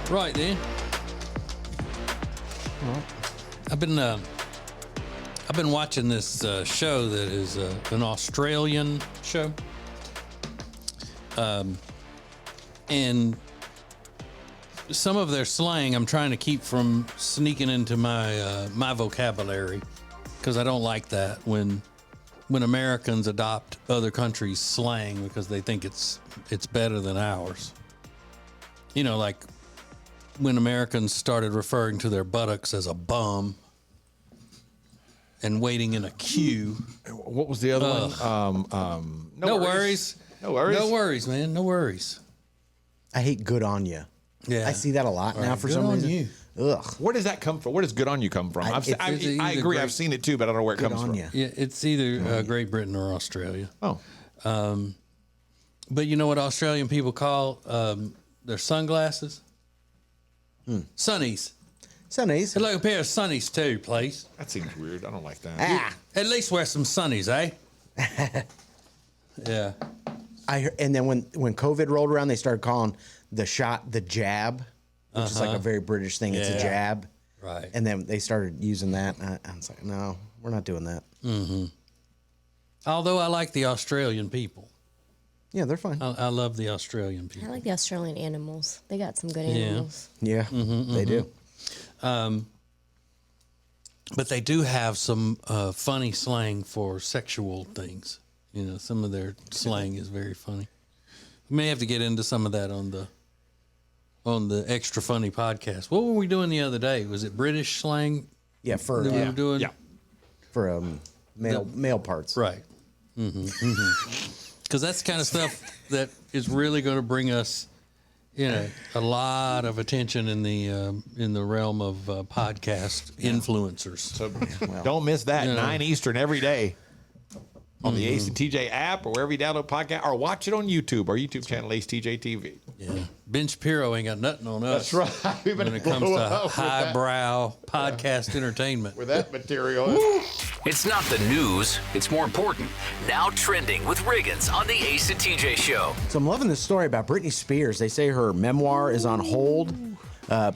Right then. Well, I've been watching this show that is an Australian show, and some of their slang I'm trying to keep from sneaking into my vocabulary, because I don't like that when Americans adopt other countries' slang because they think it's better than ours. You know, like when Americans started referring to their buttocks as a bum and waiting in a queue. What was the other one? No worries. No worries. No worries, man. No worries. I hate good on you. Yeah. I see that a lot now for Good some on reason. you. Ugh. Where does that come from? Where does good on you come from? It's I either agree. great- I've seen it too, but I don't know where it Good comes on from. you. Yeah, it's either Great Britain or Australia. Oh, But you know what Australian people call their sunglasses? Sunnies. Sunnies. I'd like a pair of sunnies too, please. that seems weird. I don't like that. Ah. At least wear some sunnies, eh? Yeah. And then when COVID rolled around, they started calling the shot the jab, which is like a very British thing. It's a Yeah. jab. Right. And then they started using that. I was like, no, we're not doing that. Although I like the Australian people. Yeah, they're fine. I love the Australian I people. like the Australian animals. They got some good Yeah. animals. Yeah, they do. But they do have some funny slang for sexual things. You know, some of their slang is very funny. We may have to get into some of that on the extra funny podcast. What were we doing the other day? Was it British slang Yeah, for that we were doing? Yeah. for male parts. Right. Because that's the kind of stuff that is really going to bring us, you know, a lot of attention in the realm of podcast influencers. So don't miss that. Yeah. 9 Eastern every day on the Ace and TJ app or wherever you download podcast, or watch it on YouTube, our YouTube channel, Ace TJ TV. Yeah. Ben Shapiro ain't got nothing on us. That's right. We've been When it comes blowing to up with that- highbrow podcast entertainment. with that material. It's not the news, it's more important. Now trending with Riggins on the Ace and TJ Show. So I'm loving this story about Britney Spears. They say her memoir is on hold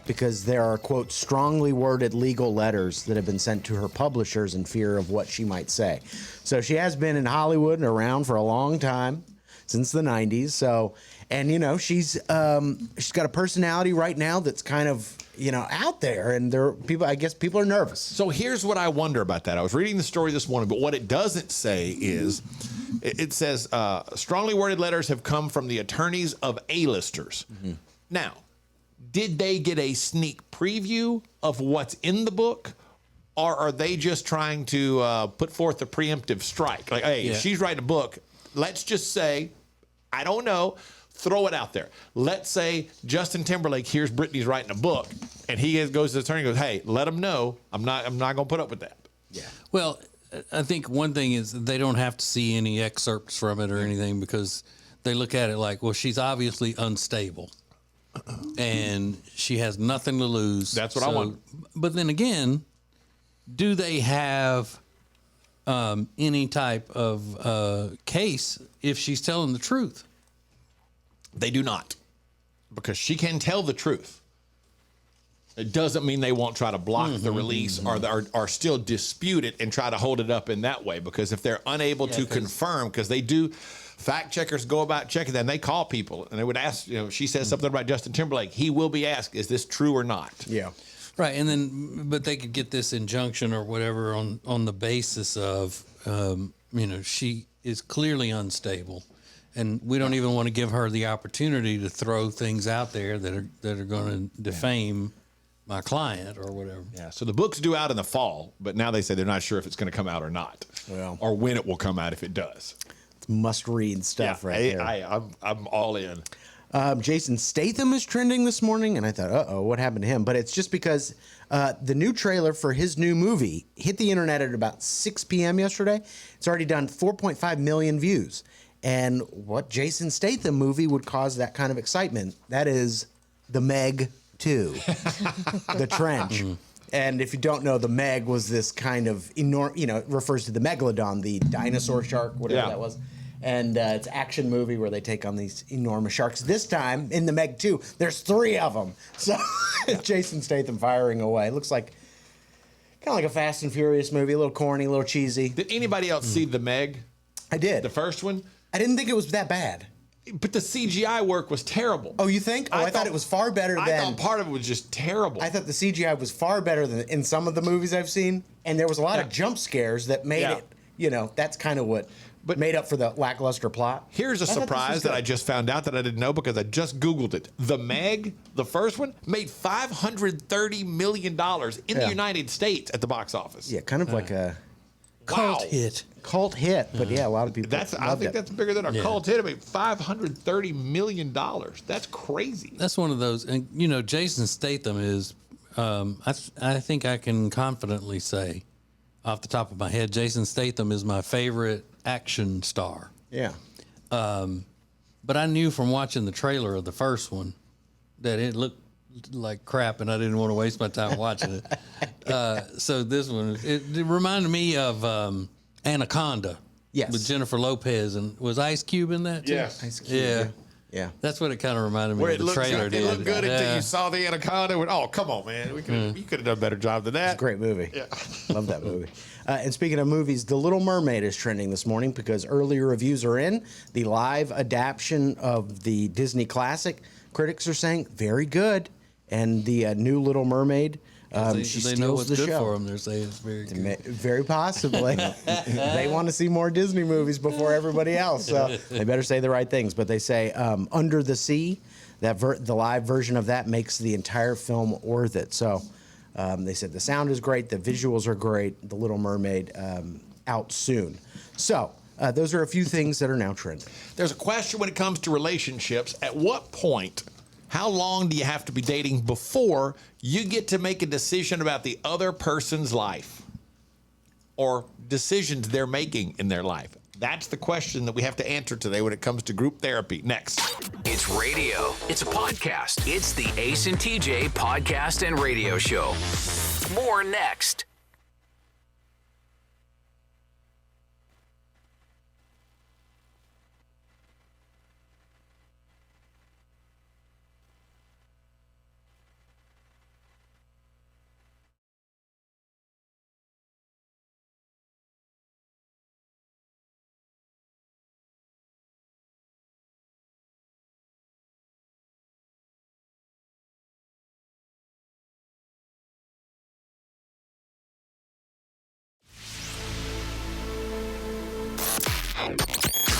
because there are, quote, strongly worded legal letters that have been sent to her publishers in fear of what she might say. So she has been in Hollywood and around for a long time, since the 90s. So, and, you know, she's got a personality right now that's kind of, you know, out there. And there are people, I guess people are nervous. So here's what I wonder about that. I was reading the story this morning, but what it doesn't say is, it says strongly worded letters have come from the attorneys of A-listers. Now, did they get a sneak preview of what's in the book, or are they just trying to put forth a preemptive strike? Like, hey, if she's writing a book, let's just say, I don't know, throw it out there. Let's say Justin Timberlake hears Britney's writing a book, and he goes to the attorney and goes, hey, let him know I'm not going to put up with that. Yeah. Well, I think one thing is they don't have to see any excerpts from it or anything, because they look at it like, well, she's obviously unstable and she has nothing to lose. That's what I want. But then again, do they have any type of case if she's telling the truth? They do not, because she can tell the truth. It doesn't mean they won't try to block the release or still dispute it and try to hold it up in that way. Because if they're unable to confirm, because they do, fact checkers go about checking that, and they call people and they would ask, you know, if she says something about Justin Timberlake, he will be asked, is this true or not? Yeah. Right, and then, but they could get this injunction or whatever on the basis of, you know, she is clearly unstable, and we don't even want to give her the opportunity to throw things out there that are going to defame my client or whatever. Yeah. So the book's due out in the fall, but now they say they're not sure if it's going to come out or not, or when it will come out if it does. It's must-read stuff right there. I'm all in. Jason Statham is trending this morning, and I thought, uh-oh, what happened to him? But it's just because the new trailer for his new movie hit the internet at about 6 p.m. yesterday. It's already done 4.5 million views. And what Jason Statham movie would cause that kind of excitement? That is The Meg 2, The Trench. And if you don't know, the Meg was this kind of enormous, you know, it refers to the megalodon, the dinosaur shark, whatever that was. And it's an action movie where they take on these enormous sharks. This time, in the Meg 2, there's 3 of them. So Jason Statham firing away. Looks like kind of like a Fast and Furious movie, a little corny, a little cheesy. Did anybody else see The Meg? I did. The first one? I didn't think it was that bad. But the CGI work was terrible. Oh, you think? Oh, I thought it was far better than... I thought part of it was just terrible. I thought the CGI was far better than in some of the movies I've seen. And there was a lot of jump scares that made it, you know, that's kind of what made up for the lackluster plot. Here's a surprise that I just found out that I didn't know because I just Googled it. The Meg, the first one, made $530 million in the United States at the box office. Yeah, kind of like a... Cult hit. Cult hit, but yeah, a lot of people I think that's bigger than a cult hit. I mean, $530 million. That's crazy. That's one of those, and you know, Jason Statham is. I think I can confidently say, off the top of my head, Jason Statham is my favorite action star. Yeah. But I knew from watching the trailer of the first one that it looked like crap, and I didn't want to waste my time watching it. So this one, it reminded me of Anaconda. Yes. With Jennifer Lopez, and was Ice Cube in that too? Yes. Ice Cube, Yeah. Yeah. That's what it kind of reminded me Where of. The trailer it did. looked good until Yeah. you saw the Anaconda. Oh, come on, man. You could have done a better job than that. Great movie. Yeah. Love that movie. And speaking of movies, The Little Mermaid is trending this morning because earlier reviews are in. The live adaptation of the Disney classic, critics are saying very good. And the new Little Mermaid, she They know steals what's the good show. for them. They're saying it's very good. Very possibly. They want to see more Disney movies before everybody else, so they better say the right things. But they say Under the Sea, the live version of that makes the entire film worth it. So they said the sound is great, the visuals are great, The Little Mermaid out soon. So those are a few things that are now trending. There's a question when it comes to relationships. At what point, how long do you have to be dating before you get to make a decision about the other person's life or decisions they're making in their life? That's the question that we have to answer today when it comes to group therapy. Next. It's radio. It's a podcast. It's the Ace and TJ podcast and radio show. More next.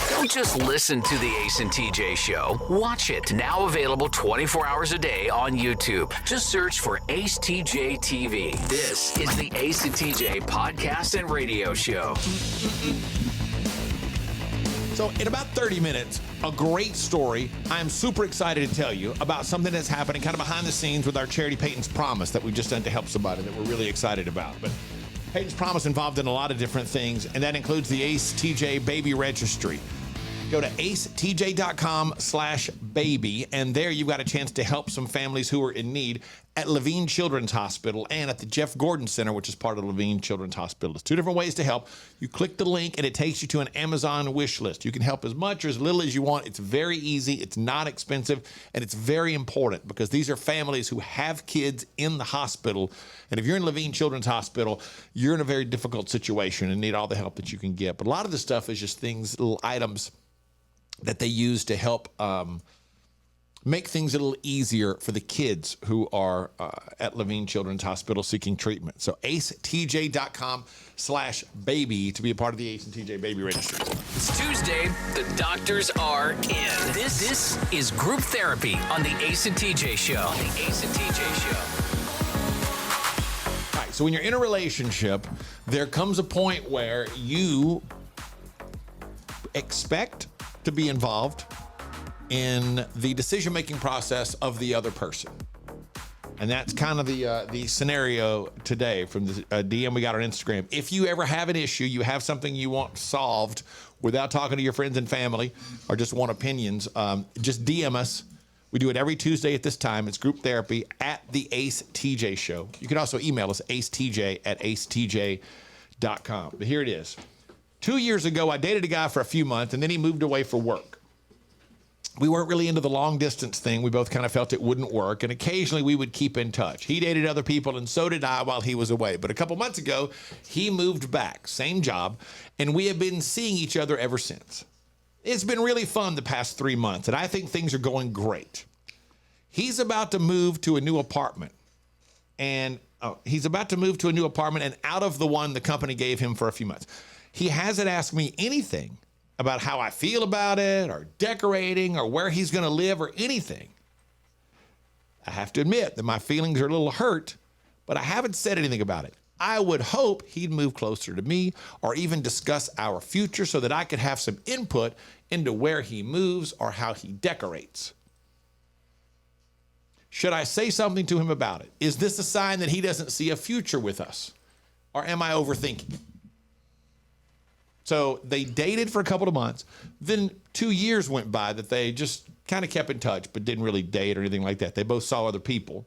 Don't just listen to the Ace and TJ show. Watch it. Now available 24 hours a day on YouTube. Just search for Ace TJ TV. This is the Ace and TJ podcast and radio show. So in about 30 minutes, a great story I'm super excited to tell you about something that's happening kind of behind the scenes with our charity Peyton's Promise that we've just done to help somebody that we're really excited about. But Peyton's Promise involved in a lot of different things, and that includes the Ace TJ Baby Registry. Go to acetj.com/baby, and there you've got a chance to help some families who are in need at Levine Children's Hospital and at the Jeff Gordon Center, which is part of Levine Children's Hospital. There's 2 different ways to help. You click the link, and it takes you to an Amazon wish list. You can help as much or as little as you want. It's very easy. It's not expensive, and it's very important because these are families who have kids in the hospital. And if you're in Levine Children's Hospital, you're in a very difficult situation and need all the help that you can get. But a lot of the stuff is just things, little items that they use to help make things a little easier for the kids who are at Levine Children's Hospital seeking treatment. So acetj.com/baby to be a part of the Ace and TJ Baby Registry. It's Tuesday. The doctors are in. This is group therapy on the Ace and TJ show. On the Ace and TJ show. All right, so when you're in a relationship, there comes a point where you expect to be involved in the decision-making process of the other person. And that's kind of the scenario today from the DM we got on Instagram. If you ever have an issue, you have something you want solved without talking to your friends and family or just want opinions, just DM us. We do it every Tuesday at this time. It's group therapy at the Ace TJ Show. You can also email us, acetj@acetj.com. But here it is. 2 years ago, I dated a guy for a few months, and then he moved away for work. We weren't really into the long distance thing. We both kind of felt it wouldn't work, and occasionally we would keep in touch. He dated other people, and so did I while he was away. But a couple months ago, he moved back, same job, and we have been seeing each other ever since. It's been really fun the past 3 months, and I think things are going great. He's about to move to a new apartment, and out of the one the company gave him for a few months. He hasn't asked me anything about how I feel about it or decorating or where he's going to live or anything. I have to admit that my feelings are a little hurt, but I haven't said anything about it. I would hope he'd move closer to me or even discuss our future so that I could have some input into where he moves or how he decorates. Should I say something to him about it? Is this a sign that he doesn't see a future with us? Or am I overthinking? So they dated for a couple of months. Then 2 years went by that they just kind of kept in touch, but didn't really date or anything like that. They both saw other people.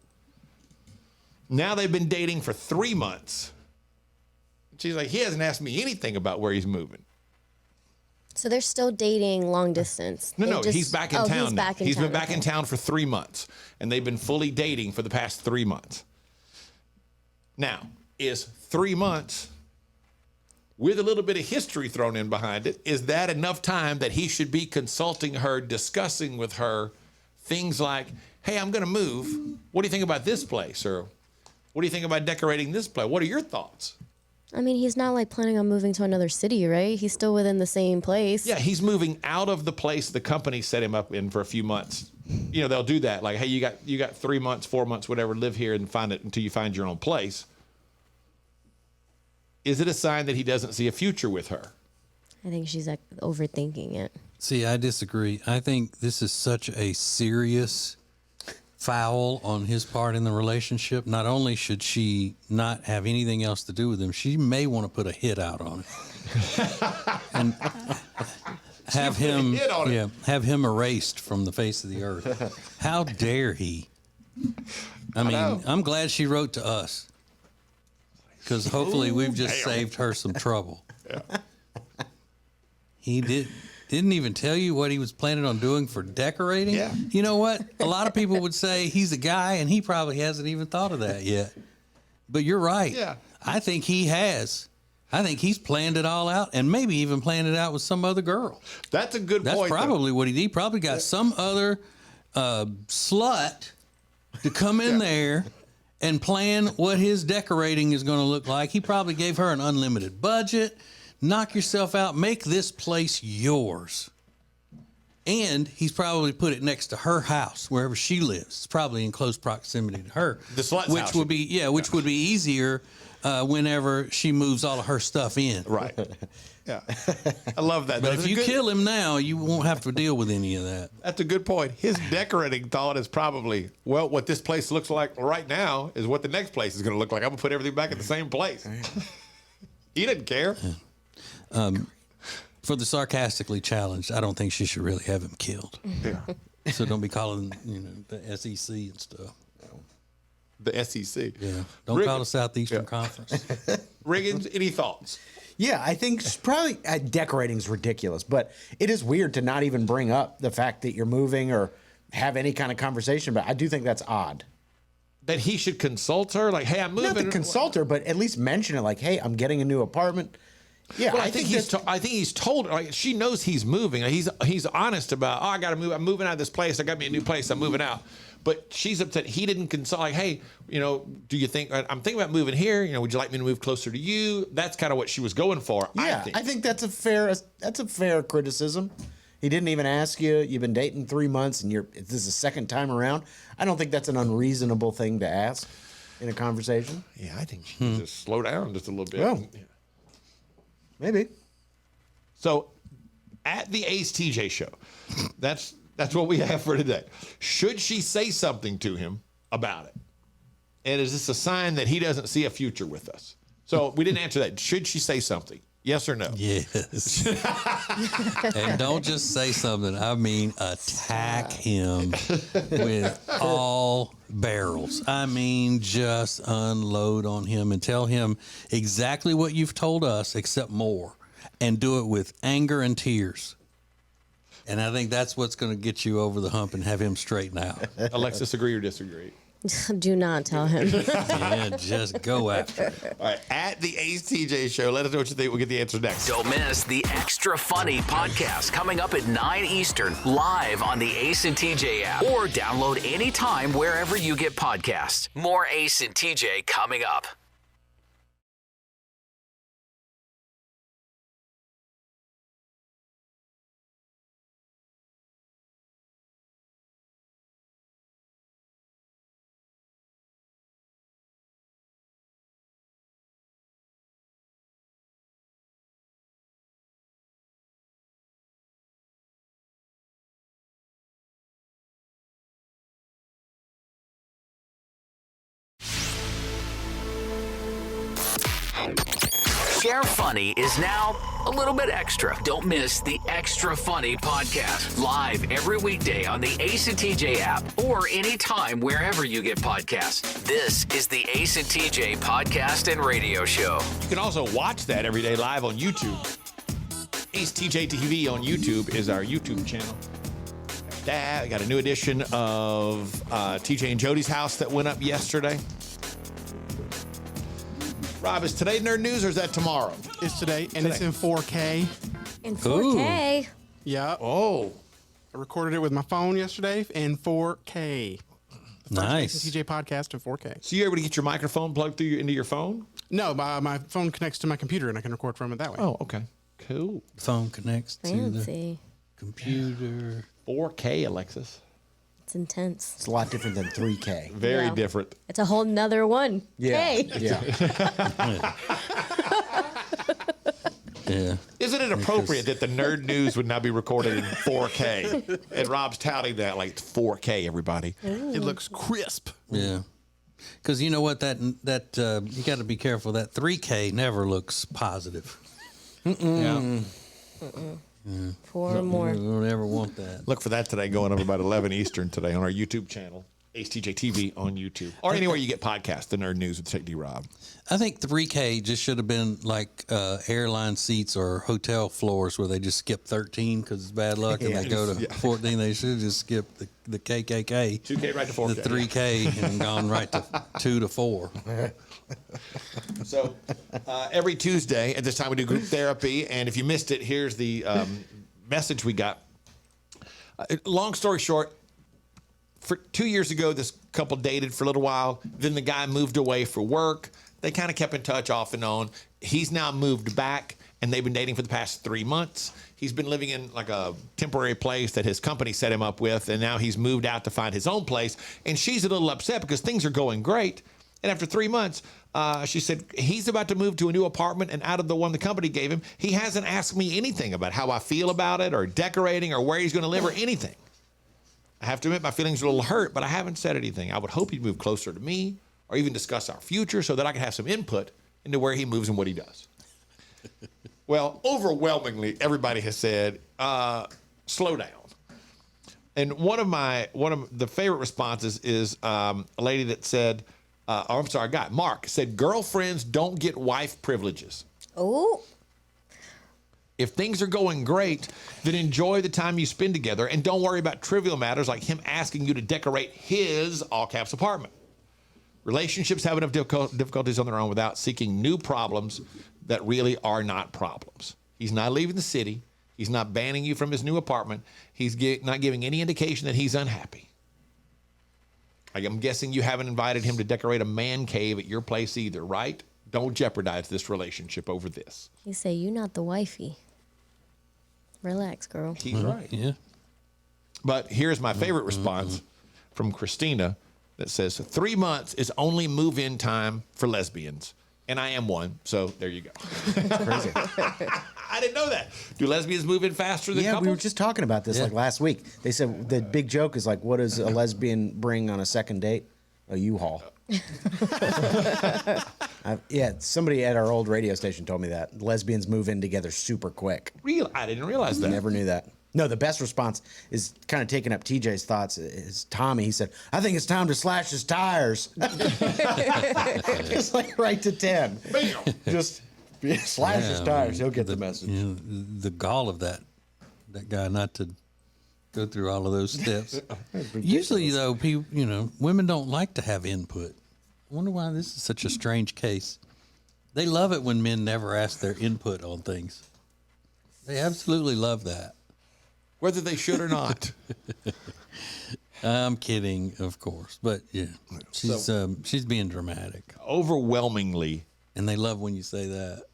Now they've been dating for 3 months. She's like, he hasn't asked me anything about where he's moving. So they're still dating long distance. No, he's back in town now. He's been back in okay. town for 3 months, and they've been fully dating for the past 3 months. Now, is 3 months with a little bit of history thrown in behind it, is that enough time that he should be consulting her, discussing with her things like, hey, I'm going to move. What do you think about this place? Or what do you think about decorating this place? What are your thoughts? I mean, he's not like planning on moving to another city, right? He's still within the same place. Yeah, he's moving out of the place the company set him up in for a few months. You know, they'll do that. Like, hey, you got 3 months, 4 months, whatever, live here and find it until you find your own place. Is it a sign that he doesn't see a future with her? I think she's like overthinking it. See, I disagree. I think this is such a serious foul on his part in the relationship. Not only should she not have anything else to do with him, she may want to put a hit out on it. And have him, have him erased from the face of the earth. How dare he? I mean, I'm glad she wrote to us, because hopefully we've just saved her some trouble. Yeah. He didn't even tell you what he was planning on doing for decorating. Yeah. You know what? A lot of people would say he's a guy, and he probably hasn't even thought of that yet. But you're right. Yeah. I think he has. I think he's planned it all out, and maybe even planned it out with some other girl. That's a good point. That's probably what he did. He probably got some other slut to come in there and plan what his decorating is going to look like. He probably gave her an unlimited budget. Knock yourself out. Make this place yours. And he's probably put it next to her house, wherever she lives. It's probably in close proximity to her. The slut's which house. would be would be easier whenever she moves all of her stuff in. Right. Yeah. I love that. But if you kill him now, you won't have to deal with any of that. That's a good point. His decorating thought is probably, well, what this place looks like right now is what the next place is going to look like. I'm going to put everything back in the same place. He didn't care. For the sarcastically challenged, I don't think she should really have him killed. Yeah. So don't be calling, the SEC and stuff. The SEC. Yeah. Don't call the Southeastern Conference. Riggins, any thoughts? Yeah, I think probably decorating's ridiculous, but it is weird to not even bring up the fact that you're moving or have any kind of conversation about it. I do think that's odd. That he should consult her? Like, hey, I'm moving. Not to consult her, but at least mention it like, hey, I'm getting a new apartment. Yeah, Well, I think he's told her. Like, she knows he's moving. Like, he's honest about. Oh, I got to move. I'm moving out of this place. I got me a new place. I'm moving out. But she's upset. He didn't consult. Like, hey, do you think I'm thinking about moving here? Would you like me to move closer to you? That's kind of what she was going for. Yeah, I think that's a fair criticism. He didn't even ask you. You've been dating 3 months, and this is the second time around. I don't think that's an unreasonable thing to ask in a conversation. Yeah, I think she should just slow down just a little bit. Well, maybe. So, at the Ace TJ show, that's what we have for today. Should she say something to him about it? And is this a sign that he doesn't see a future with us? So we didn't answer that. Should she say something? Yes or no? Yes. And don't just say something. I mean, attack him with all barrels. I mean, just unload on him and tell him exactly what you've told us, except more. and do it with anger and tears. And I think that's what's going to get you over the hump and have him straighten out. Alexis, agree or disagree? Do not tell him. Yeah, just go after it. All right, at the Ace TJ Show, let us know what you think. We'll get the answer next. Don't miss the Extra Funny podcast coming up at 9 Eastern, live on the Ace and TJ app, or download anytime wherever you get podcasts. More Ace and TJ coming up. Share Funny is now a little bit extra. Don't miss the Extra Funny podcast, live every weekday on the Ace and TJ app or anytime wherever you get podcasts. This is the Ace and TJ podcast and radio show. You can also watch that every day live on YouTube. Ace TJ TV on YouTube is our YouTube channel. We got a new edition of TJ and Jody's House that went up yesterday. Rob, is today Nerd News or is that tomorrow? It's today, and it's in 4K. In 4K. Yeah. Oh. I recorded it with my phone yesterday in 4K. Nice. TJ podcast in 4K. So you're able to get your microphone plugged into your phone? No, my phone connects to my computer, and I can record from it that way. Oh, okay. Cool. Phone connects to the Fancy. computer. 4K, Alexis. It's intense. It's a lot different than 3K. Very Yeah. different. It's a whole nother one. Yeah. Hey. Yeah. Yeah. Isn't it appropriate that the Nerd News would now be recorded in 4K? And Rob's touting that like 4K, everybody. It looks crisp. Yeah. Because you know what? That you got to be careful. That 3K never looks positive. Yeah. Four more. You don't ever want that. Look for that today, going up about 11 Eastern today on our YouTube channel, AceTJ TV on YouTube, or anywhere you get podcasts, the Nerd News with Check D. Rob. I think 3K just should have been like airline seats or hotel floors where they just skip 13 because it's bad luck and they go to 14. They should have just skipped the KKK. 2K right to 4K. The 3K and gone right to 2 to 4. So every Tuesday at this time we do group therapy, and if you missed it, here's the message we got. Long story short, for 2 years ago, this couple dated for a little while. Then the guy moved away for work. They kind of kept in touch off and on. He's now moved back, and they've been dating for the past 3 months. He's been living in like a temporary place that his company set him up with, and now he's moved out to find his own place. And she's a little upset because things are going great. And after 3 months, she said he's about to move to a new apartment, and out of the one the company gave him, he hasn't asked me anything about how I feel about it or decorating or where he's going to live or anything. I have to admit my feelings are a little hurt, but I haven't said anything. I would hope he'd move closer to me or even discuss our future so that I can have some input into where he moves and what he does. Well, overwhelmingly, everybody has said, slow down. And one of the favorite responses is a lady that said, a guy, Mark, said, girlfriends don't get wife privileges. Oh. If things are going great, then enjoy the time you spend together and don't worry about trivial matters like him asking you to decorate his, all caps, apartment. Relationships have enough difficulties on their own without seeking new problems that really are not problems. He's not leaving the city. He's not banning you from his new apartment. He's not giving any indication that he's unhappy. I'm guessing you haven't invited him to decorate a man cave at your place either, right? Don't jeopardize this relationship over this. You say you not the wifey. Relax, girl. He's right. Yeah. But here's my favorite response from Christina that says, 3 months is only move-in time for lesbians. And I am one, so there you go. Crazy. I didn't know that. Do lesbians move in faster than couples? We were just talking about this like last week. They said the big joke is like, what does a lesbian bring on a second date? A U-Haul. Somebody at our old radio station told me that. Lesbians move in together super quick. Real? I didn't realize that. Never knew that. No, the best response is kind of taking up TJ's thoughts. Is Tommy? He said, "I think it's time to slash his tires." It's like right to 10. Bam. Just Slash his tires. He'll get the message. You know, the gall of that guy not to go through all of those steps. Usually, though, people, women don't like to have input. I wonder why this is such a strange case. They love it when men never ask their input on things. They absolutely love that. Whether they should or not. I'm kidding, of course, but yeah, she's being dramatic. Overwhelmingly, and they love when you say that.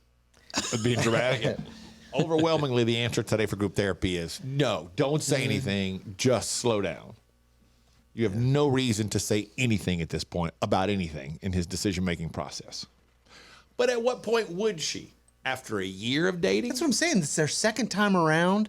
Being dramatic. Overwhelmingly, the answer today for group therapy is no. Don't say anything. Just slow down. You have no reason to say anything at this point about anything in his decision-making process. But at what point would she? After a year of dating? That's what I'm saying. It's their second time around.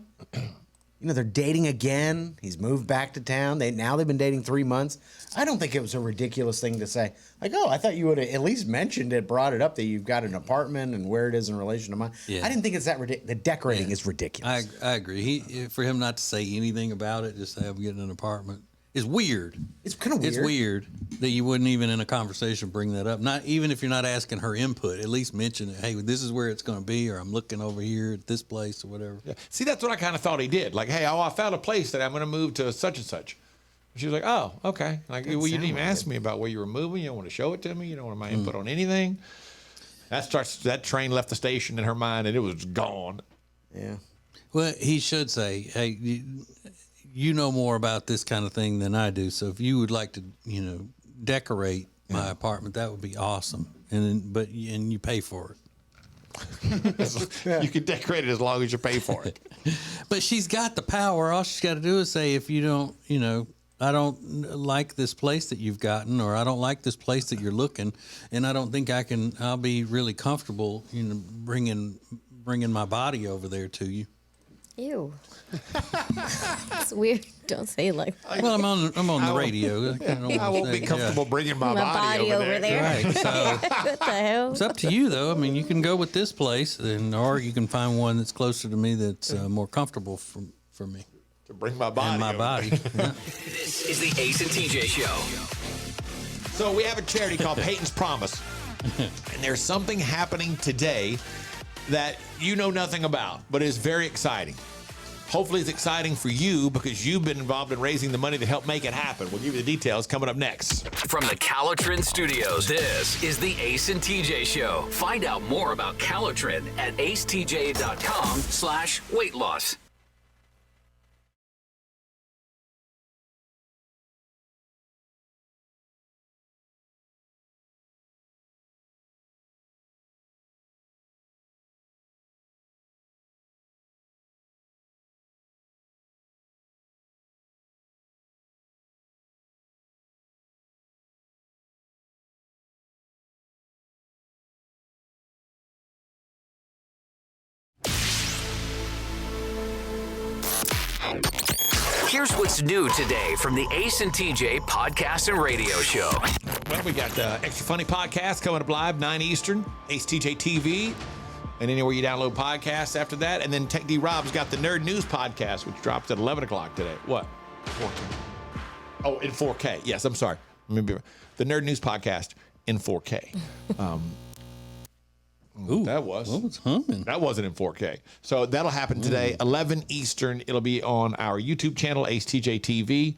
They're dating again. He's moved back to town. They've been dating 3 months. I don't think it was a ridiculous thing to say. Like, oh, I thought you would have at least mentioned it, brought it up that you've got an apartment and where it is in relation to mine. Yeah. I didn't think it's that ridiculous. The decorating is ridiculous. I agree. For him not to say anything about it, just say I'm getting an apartment, is weird. It's kind of weird. It's weird that you wouldn't even in a conversation bring that up. Not even if you're not asking her input, at least mention it. Hey, this is where it's going to be, or I'm looking over here at this place or whatever. Yeah. See, that's what I kind of thought he did. Like, hey, I found a place that I'm going to move to such and such. She was like, oh, okay. Like, well, you didn't even ask me about where you were moving. You don't want to show it to me. You don't want my input on anything. That train left the station in her mind, and it was gone. Yeah. Well, he should say, hey, you know more about this kind of thing than I do. So if you would like to, decorate my apartment, that would be awesome. And you pay for it. You can decorate it as long as you pay for it. But she's got the power. All she's got to do is say, if you don't, I don't like this place that you've gotten, or I don't like this place that you're looking, and I don't think I'll be really comfortable, bringing my body over there to you. Ew. It's weird. Don't say it like that. Well, I'm on the radio. I won't be comfortable bringing my body over there. Right. So what the hell? It's up to you, though. I mean, you can go with this place, or you can find one that's closer to me that's more comfortable for me. To bring my body. And my body. Yeah. This is the Ace and TJ Show. So we have a charity called Peyton's Promise, and there's something happening today that you know nothing about, but is very exciting. Hopefully it's exciting for you because you've been involved in raising the money to help make it happen. We'll give you the details coming up next. From the Calotrin Studios, this is the Ace and TJ Show. Find out more about Calotrin at acetj.com/weight loss. Here's what's new today from the Ace and TJ podcast and radio show. Well, we got Extra Funny Podcast coming up live, 9 Eastern, Ace TJ TV, and anywhere you download podcasts after that. And then Tech D Rob's got the Nerd News Podcast, which drops at 11 o'clock today. What? 4K. Oh, in 4K. Yes, I'm sorry. Remember, the Nerd News Podcast in 4K. Ooh, that was. What was humming? That wasn't in 4K. So that'll happen today, 11 Eastern. It'll be on our YouTube channel, Ace TJ TV,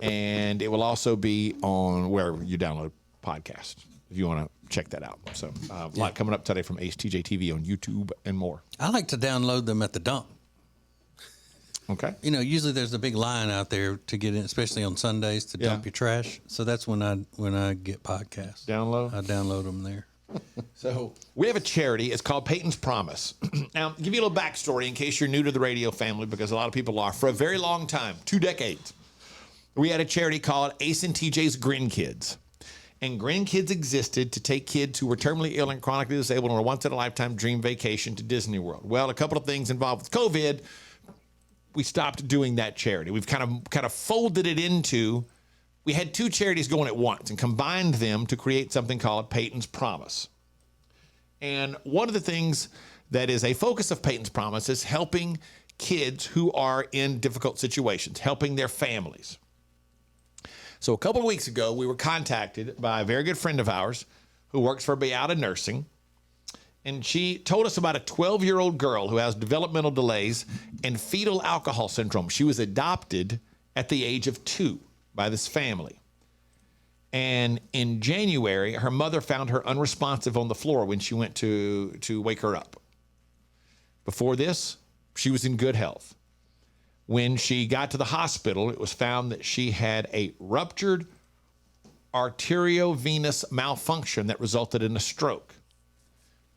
and it will also be on wherever you download podcasts if you want to check that out. So a lot coming up today from Ace TJ TV on YouTube and more. I like to download them at the dump. Okay. Usually there's a big line out there to get in, especially on Sundays to dump your trash. So that's when I get podcasts. Download? I download them there. So we have a charity. It's called Peyton's Promise. Now, give you a little backstory in case you're new to the radio family, because a lot of people are. For a very long time, 2 decades, we had a charity called Ace and TJ's Grin Kids. And Grin Kids existed to take kids who were terminally ill and chronically disabled on a once-in-a-lifetime dream vacation to Disney World. Well, a couple of things involved with COVID, we stopped doing that charity. We've kind of folded it into. We had 2 charities going at once and combined them to create something called Peyton's Promise. And one of the things that is a focus of Peyton's Promise is helping kids who are in difficult situations, helping their families. So a couple of weeks ago, we were contacted by a very good friend of ours who works for Beata Nursing. And she told us about a 12-year-old girl who has developmental delays and fetal alcohol syndrome. She was adopted at the age of 2 by this family. And in January, her mother found her unresponsive on the floor when she went to wake her up. Before this, she was in good health. When she got to the hospital, it was found that she had a ruptured arteriovenous malfunction that resulted in a stroke.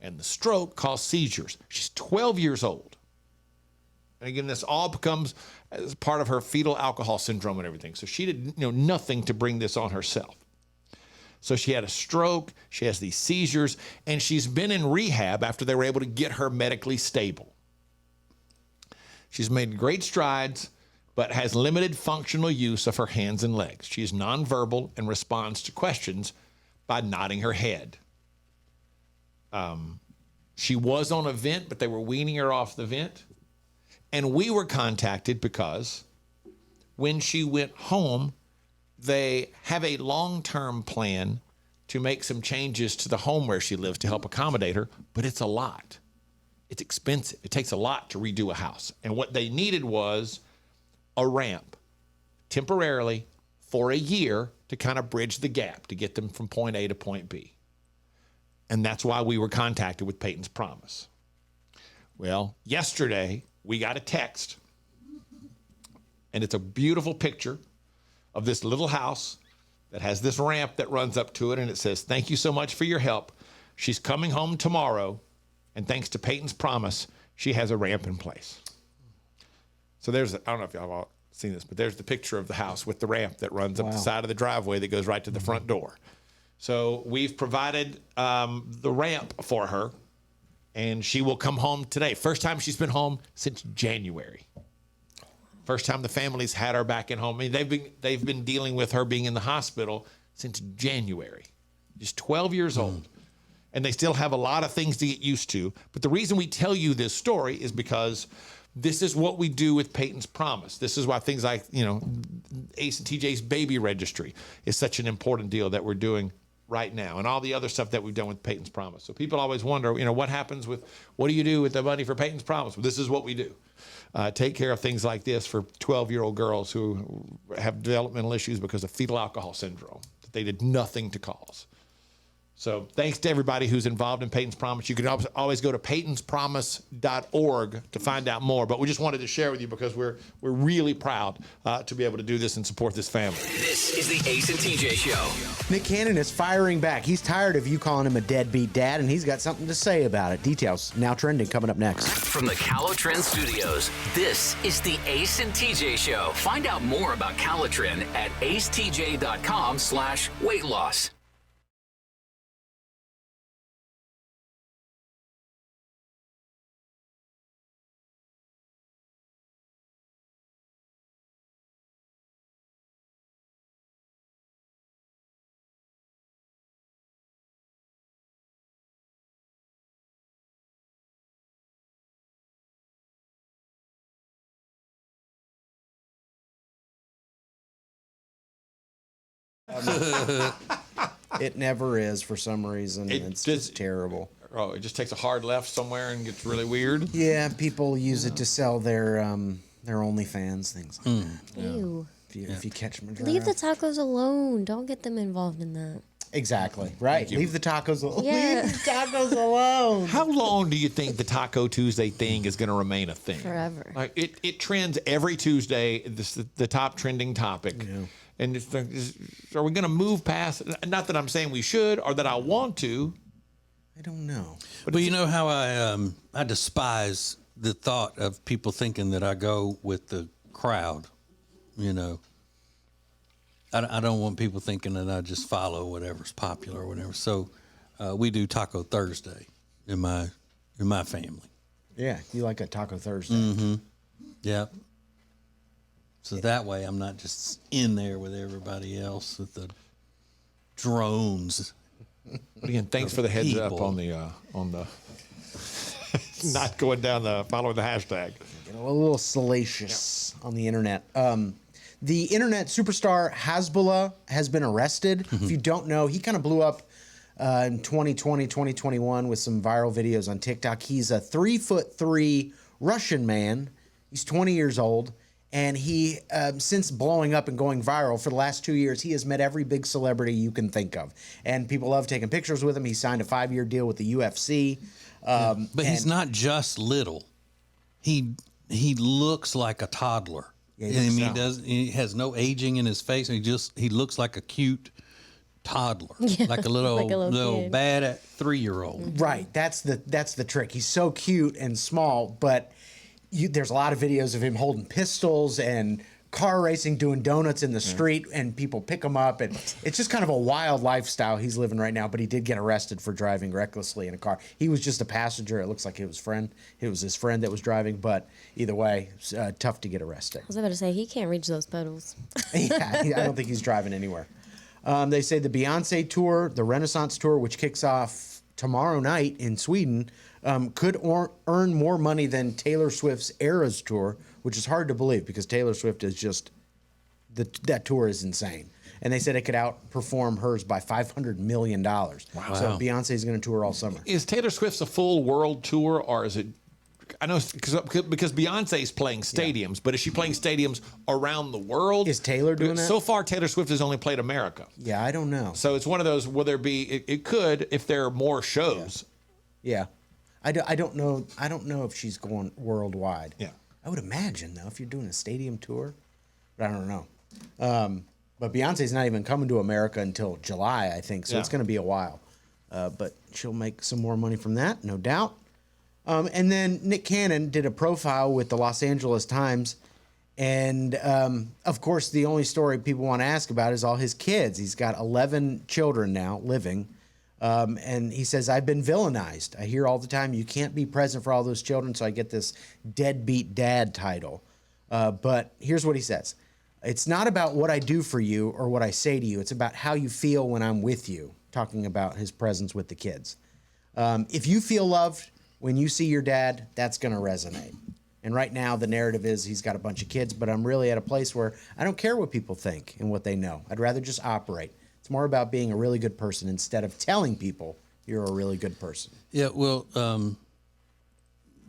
And the stroke caused seizures. She's 12 years old. And again, this all becomes as part of her fetal alcohol syndrome and everything. So she did nothing to bring this on herself. So she had a stroke, she has these seizures, and she's been in rehab after they were able to get her medically stable. She's made great strides, but has limited functional use of her hands and legs. She is nonverbal and responds to questions by nodding her head. She was on a vent, but they were weaning her off the vent. And we were contacted because when she went home, they have a long-term plan to make some changes to the home where she lives to help accommodate her, but it's a lot. It's expensive. It takes a lot to redo a house. And what they needed was a ramp temporarily for a year to kind of bridge the gap to get them from point A to point B. And that's why we were contacted with Peyton's Promise. Well, yesterday we got a text, and it's a beautiful picture of this little house that has this ramp that runs up to it, and it says, "Thank you so much for your help. She's coming home tomorrow, and thanks to Peyton's Promise, she has a ramp in place." So I don't know if y'all have all seen this, but there's the picture of the house with the ramp that runs up the side of the driveway that goes right to the front door. So we've provided the ramp for her, and she will come home today. First time she's been home since January. First time the family's had her back at home. I mean, they've been dealing with her being in the hospital since January. Just 12 years old. And they still have a lot of things to get used to. But the reason we tell you this story is because this is what we do with Peyton's Promise. This is why things like, Ace and TJ's baby registry is such an important deal that we're doing right now, and all the other stuff that we've done with Peyton's Promise. So people always wonder, what do you do with the money for Peyton's Promise? Well, this is what we do. Take care of things like this for 12-year-old girls who have developmental issues because of fetal alcohol syndrome that they did nothing to cause. So thanks to everybody who's involved in Peyton's Promise. You can always go to peytonspromise.org to find out more. But we just wanted to share with you because we're really proud to be able to do this and support this family. This is the Ace and TJ Show. Nick Cannon is firing back. He's tired of you calling him a deadbeat dad, and he's got something to say about it. Details now trending coming up next. From the Calitrin Studios, this is the Ace and TJ Show. Find out more about Calitrin at acetj.com/weight loss. It never is for some reason. It's just terrible. Oh, it just takes a hard left somewhere and gets really weird. Yeah, people use it to sell their OnlyFans, things like that. Ew. If you catch them, Leave the tacos alone. Don't get them involved in that. Exactly. Right. Leave the tacos alone. Yeah. Leave the tacos alone. How long do you think the Taco Tuesday thing is going to remain a thing? Forever. Like it trends every Tuesday. This is the top trending topic. Yeah. And are we going to move past? Not that I'm saying we should or that I want to. I don't know. But you know how I despise the thought of people thinking that I go with the crowd. I don't want people thinking that I just follow whatever's popular or whatever. So we do Taco Thursday in my family. Yeah, you like a Taco Thursday. Mm-hmm. Yep. So that way I'm not just in there with everybody else with the drones. Again, thanks for the heads up people. on the not going down following the hashtag. Get a little salacious on the internet. The internet superstar Hasbullah has been arrested. If you don't know, he kind of blew up in 2020, 2021 with some viral videos on TikTok. He's a 3'3" Russian man. He's 20 years old. And he, since blowing up and going viral for the last 2 years, he has met every big celebrity you can think of. And people love taking pictures with him. He signed a 5-year deal with the UFC. But he's not just little. He looks like a toddler. Yeah, He has no aging in his face. He looks like a cute toddler, like a little kid. bad at 3-year-old. Right. That's the trick. He's so cute and small, but there's a lot of videos of him holding pistols and car racing, doing donuts in the street, and people pick him up. And it's just kind of a wild lifestyle he's living right now. But he did get arrested for driving recklessly in a car. He was just a passenger. It looks like it was his friend that was driving. But either way, tough to get arrested. I was about to say, he can't reach those pedals. Yeah, I don't think he's driving anywhere. They say the Beyonce tour, the Renaissance tour, which kicks off tomorrow night in Sweden, could earn more money than Taylor Swift's Eras tour, which is hard to believe because Taylor Swift is just that tour is insane. And they said it could outperform hers by $500 million. Wow! So Beyonce is going to tour all summer. Is Taylor Swift's a full world tour, or is it? I know because Beyonce is playing stadiums, but is she playing stadiums around the world? Is Taylor doing that? So far, Taylor Swift has only played America. Yeah, I don't know. So it's one of those. Will there be? It could if there are more shows. Yeah. I don't know. I don't know if she's going worldwide. Yeah. I would imagine though if you're doing a stadium tour, but I don't know. But Beyonce's not even coming to America until July, I think. So it's going to be a while. But she'll make some more money from that, no doubt. And then Nick Cannon did a profile with the Los Angeles Times. And, of course, the only story people want to ask about is all his kids. He's got 11 children now living. And he says, I've been villainized. I hear all the time, you can't be present for all those children, so I get this deadbeat dad title. But here's what he says. It's not about what I do for you or what I say to you. It's about how you feel when I'm with you, talking about his presence with the kids. If you feel loved when you see your dad, that's going to resonate. And right now, the narrative is he's got a bunch of kids, but I'm really at a place where I don't care what people think and what they know. I'd rather just operate. It's more about being a really good person instead of telling people you're a really good person. Yeah, well,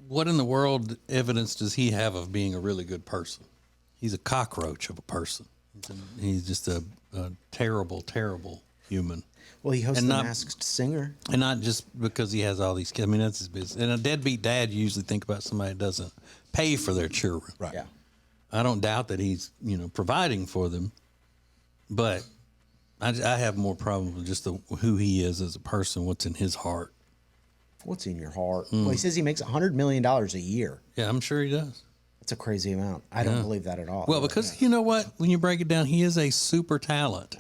what in the world evidence does he have of being a really good person? He's a cockroach of a person. He's just a terrible, terrible human. Well, he hosts The Masked Singer. And not just because he has all these kids. I mean, that's his business. And a deadbeat dad, you usually think about somebody that doesn't pay for their children. Right. Yeah. I don't doubt that he's, providing for them. But I have more problem with just who he is as a person, what's in his heart. What's in your heart? Well, he says he makes $100 million a year. Yeah, I'm sure he does. That's a crazy amount. I don't believe that at all. Well, because you know what? When you break it down, he is a super talent.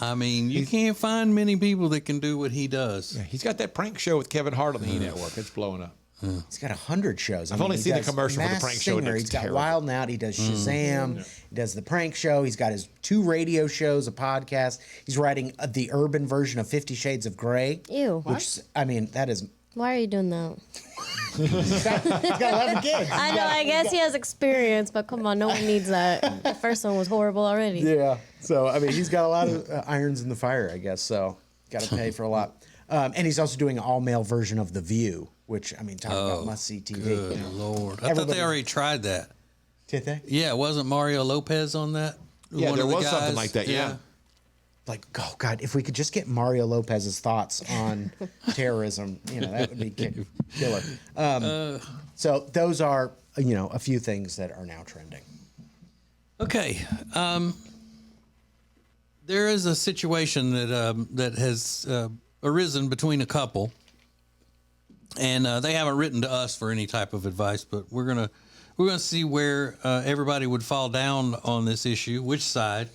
I mean, you can't find many people that can do what he does. Yeah, he's got that prank show with Kevin Hart on the E! Network. It's blowing up. He's got 100 shows. I've only seen the commercial for the prank show. He's got Wild 'N Out. He does Shazam. He does the prank show. He's got his 2 radio shows, a podcast. He's writing the urban version of 50 Shades of Grey. Ew. Which, I mean, that is... Why are you doing that? He's got 11 kids. I know, I guess he has experience, but come on, no one needs that. The first one was horrible already. Yeah. So, I mean, he's got a lot of irons in the fire, I guess. So, got to pay for a lot. And he's also doing an all-male version of The View, which, I mean, talk about must-see TV. Good Lord. I thought they already tried that. Did they? Yeah, wasn't Mario Lopez on that? Yeah, One there of the was something guys? like that, yeah. Like, oh, God, if we could just get Mario Lopez's thoughts on terrorism, that would be killer. So those are, a few things that are now trending. Okay. There is a situation that has arisen between a couple, and they haven't written to us for any type of advice, but we're gonna see where everybody would fall down on this issue. Which side?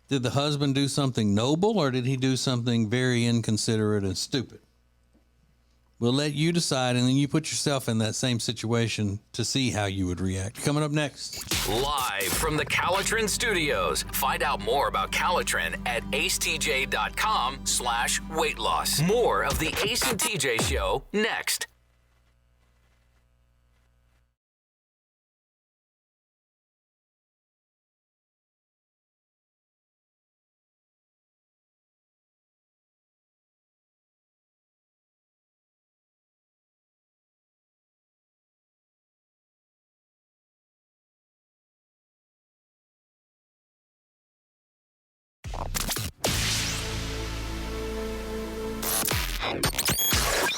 Did the husband do something noble, or did he do something very inconsiderate and stupid? We'll let you decide, and then you put yourself in that same situation to see how you would react. Coming up next. Live from the Calitrin Studios. Find out more about Calitrin at acetj.com/weight loss. More of the Ace and TJ Show next.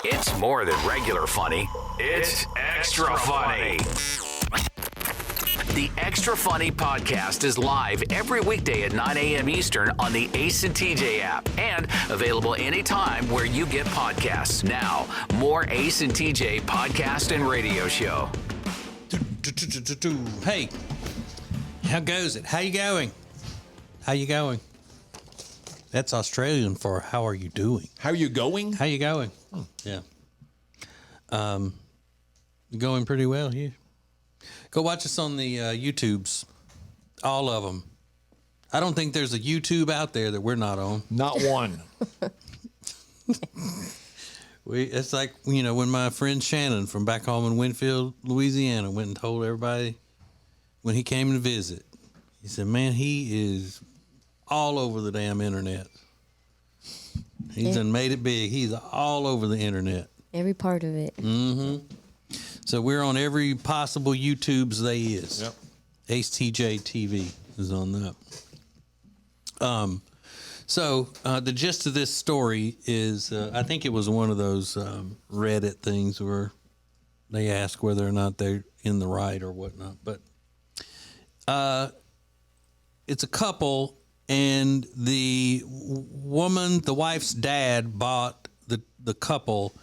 It's more than regular funny. It's extra funny. The Extra Funny podcast is live every weekday at 9 a.m. Eastern on the Ace and TJ app and available anytime where you get podcasts. Now, more Ace and TJ podcast and radio show. Hey, how goes it? How you going? How you going? That's Australian for how are you doing? How are you going? How you going? Yeah. Going pretty well here. Go watch us on the YouTubes. All of them. I don't think there's a YouTube out there that we're not on. Not one. It's like, you know, when my friend Shannon from back home in Winfield, Louisiana, went and told everybody when he came to visit. He said, man, he is all over the damn internet. He's done made it big. He's all over the internet. Every part of it. Mm-hmm. So we're on every possible YouTubes they is. Yep. Ace TJ TV is on that. So the gist of this story is, I think it was one of those Reddit things where they ask whether or not they're in the right or whatnot. But it's a couple, and the woman, the wife's dad, bought the couple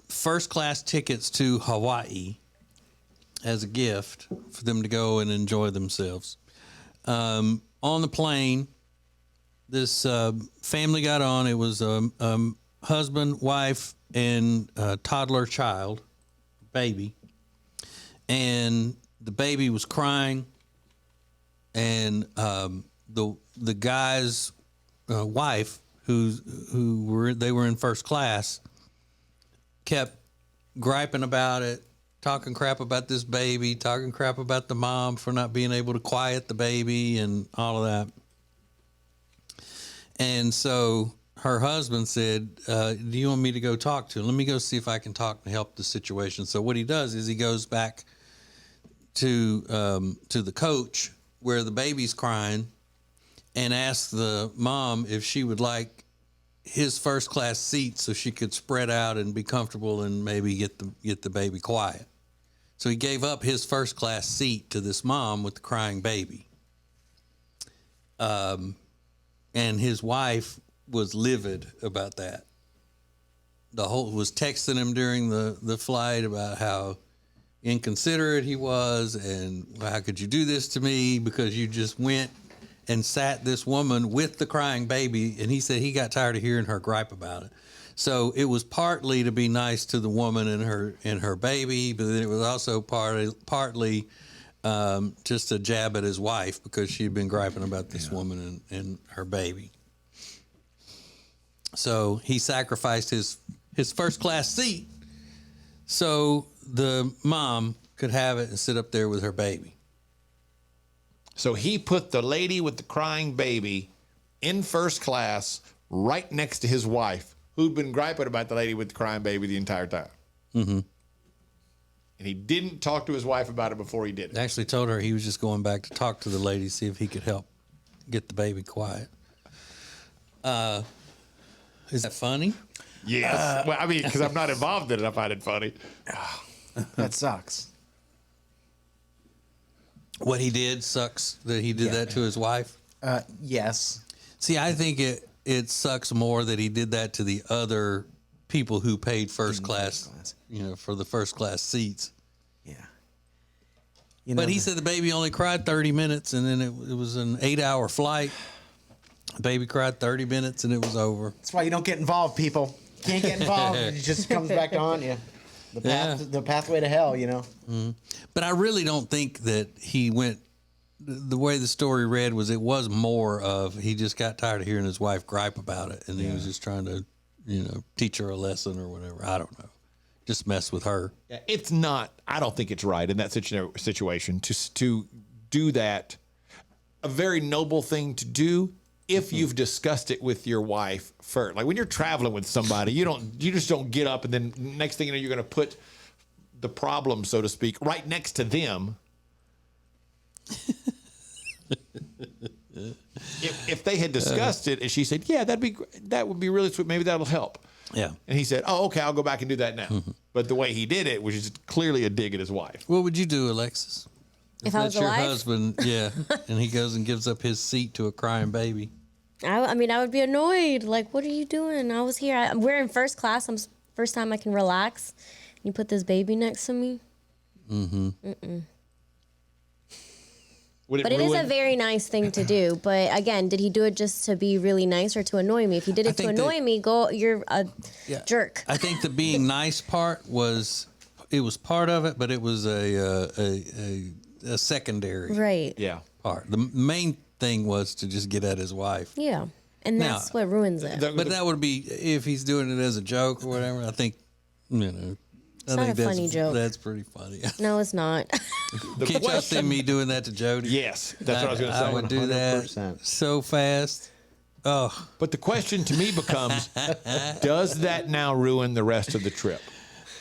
first class tickets to Hawaii as a gift for them to go and enjoy themselves. On the plane, this family got on. It was husband, wife, and toddler child, baby. And the baby was crying, and the guy's wife, they were in first class, kept griping about it, talking crap about this baby, talking crap about the mom for not being able to quiet the baby and all of that. And so her husband said, do you want me to go talk to him? Let me go see if I can talk and help the situation. So what he does is he goes back to the coach where the baby's crying and asks the mom if she would like his first class seat so she could spread out and be comfortable and maybe get the baby quiet. So he gave up his first class seat to this mom with the crying baby. And his wife was livid about that. Was texting him during the flight about how inconsiderate he was and how could you do this to me because you just went and sat this woman with the crying baby, and he said he got tired of hearing her gripe about it. So it was partly to be nice to the woman and her baby, but then it was also partly just a jab at his wife because she'd been griping about this woman and her baby. So he sacrificed his first class seat so the mom could have it and sit up there with her baby. So he put the lady with the crying baby in first class right next to his wife, who'd been griping about the lady with the crying baby the entire time. Mm-hmm. And he didn't talk to his wife about it before he did it. Actually told her he was just going back to talk to the lady, see if he could help get the baby quiet. Is that funny? Yes. Well, I mean, because I'm not involved in it, I find it funny. That sucks. What he did sucks that he did that to his wife. Yes. See, I think it sucks more that he did that to the other people who paid first class, for the first class seats. Yeah. But he said the baby only cried 30 minutes, and then it was an 8-hour flight. The baby cried 30 minutes, and it was over. That's why you don't get involved, people. Can't get involved. It just comes back on you. The pathway to hell, Mm-hmm. But I really don't think that he went. The way the story read was it was more of he just got tired of hearing his wife gripe about it, and he was just trying to, teach her a lesson or whatever. I don't know. Just mess with her. Yeah, it's not. I don't think it's right in that situation to do that. A very noble thing to do if you've discussed it with your wife first. Like when you're traveling with somebody, you just don't get up and then next thing you know you're going to put the problem, so to speak, right next to them. If they had discussed it and she said, "Yeah, that would be really sweet. Maybe that'll help." Yeah. And he said, "Oh, okay, I'll go back and do that now." Mm-hmm. But the way he did it was just clearly a dig at his wife. What would you do, Alexis? If I was That's your alive? husband, yeah, and he goes and gives up his seat to a crying baby. I mean, I would be annoyed. Like, what are you doing? I was here. We're in first class. First time I can relax. You put this baby next to me. Would it But it is a ruin- very nice thing to do. But again, did he do it just to be really nice or to annoy me? If he did I it to think annoy me, you're a jerk. I think the being nice part was part of it, but it was a secondary Right. Yeah. part. The main thing was to just get at his wife. Yeah. And Now, that's what ruins it. But that would be if he's doing it as a joke or whatever. I think, I not think a that's funny joke. That's pretty funny. No, it's not. Can't you see me doing that to Jody? Yes, that's what I was going to say. I would do that 100%. so fast. Oh, But the question to me becomes, does that now ruin the rest of the trip?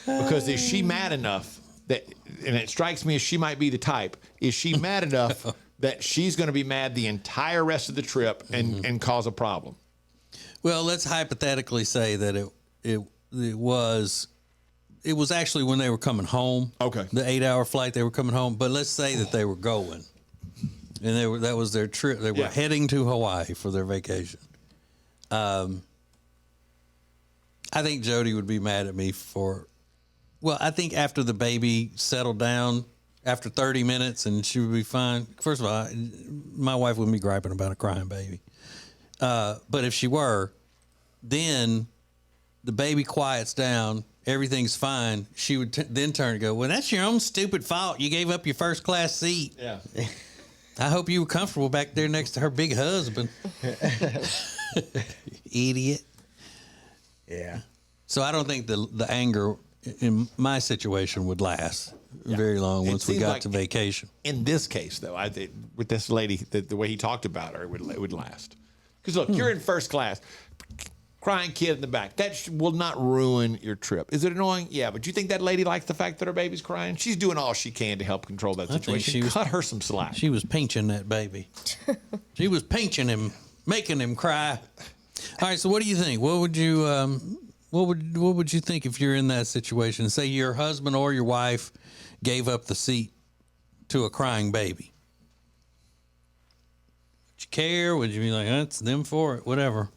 Because is she mad enough that, and it strikes me as she might be the type, is she mad enough that she's going to be mad the entire rest of the trip and cause a problem? well, let's hypothetically say that it was actually when they were coming home. Okay. The 8-hour flight, they were coming home. But let's say that they were going, and that was their trip. They were Yeah. heading to Hawaii for their vacation. I think Jody would be mad at me for. Well, I think after the baby settled down, after 30 minutes, and she would be fine. First of all, my wife wouldn't be griping about a crying baby. But if she were, then the baby quiets down, everything's fine. She would then turn and go, "Well, that's your own stupid fault. You gave up your first class seat. Yeah. I hope you were comfortable back there next to her big husband." Idiot. Yeah. So I don't think the anger in my situation would last very long It once we seems got like to vacation. In this case, though, I think with this lady, the way he talked about her, it would last. Because look, you're in first class, crying kid in the back. That will not ruin your trip. Is it annoying? Yeah, but you think that lady likes the fact that her baby's crying? She's doing all she can to help control that think situation. she was- Cut her some slack. She was pinching that baby. She was pinching him, making him cry. All right, so what do you think? What would you what would you think if you're in that situation? Say your husband or your wife gave up the seat to a crying baby. Would you care? Would you be like, that's them for it? Whatever.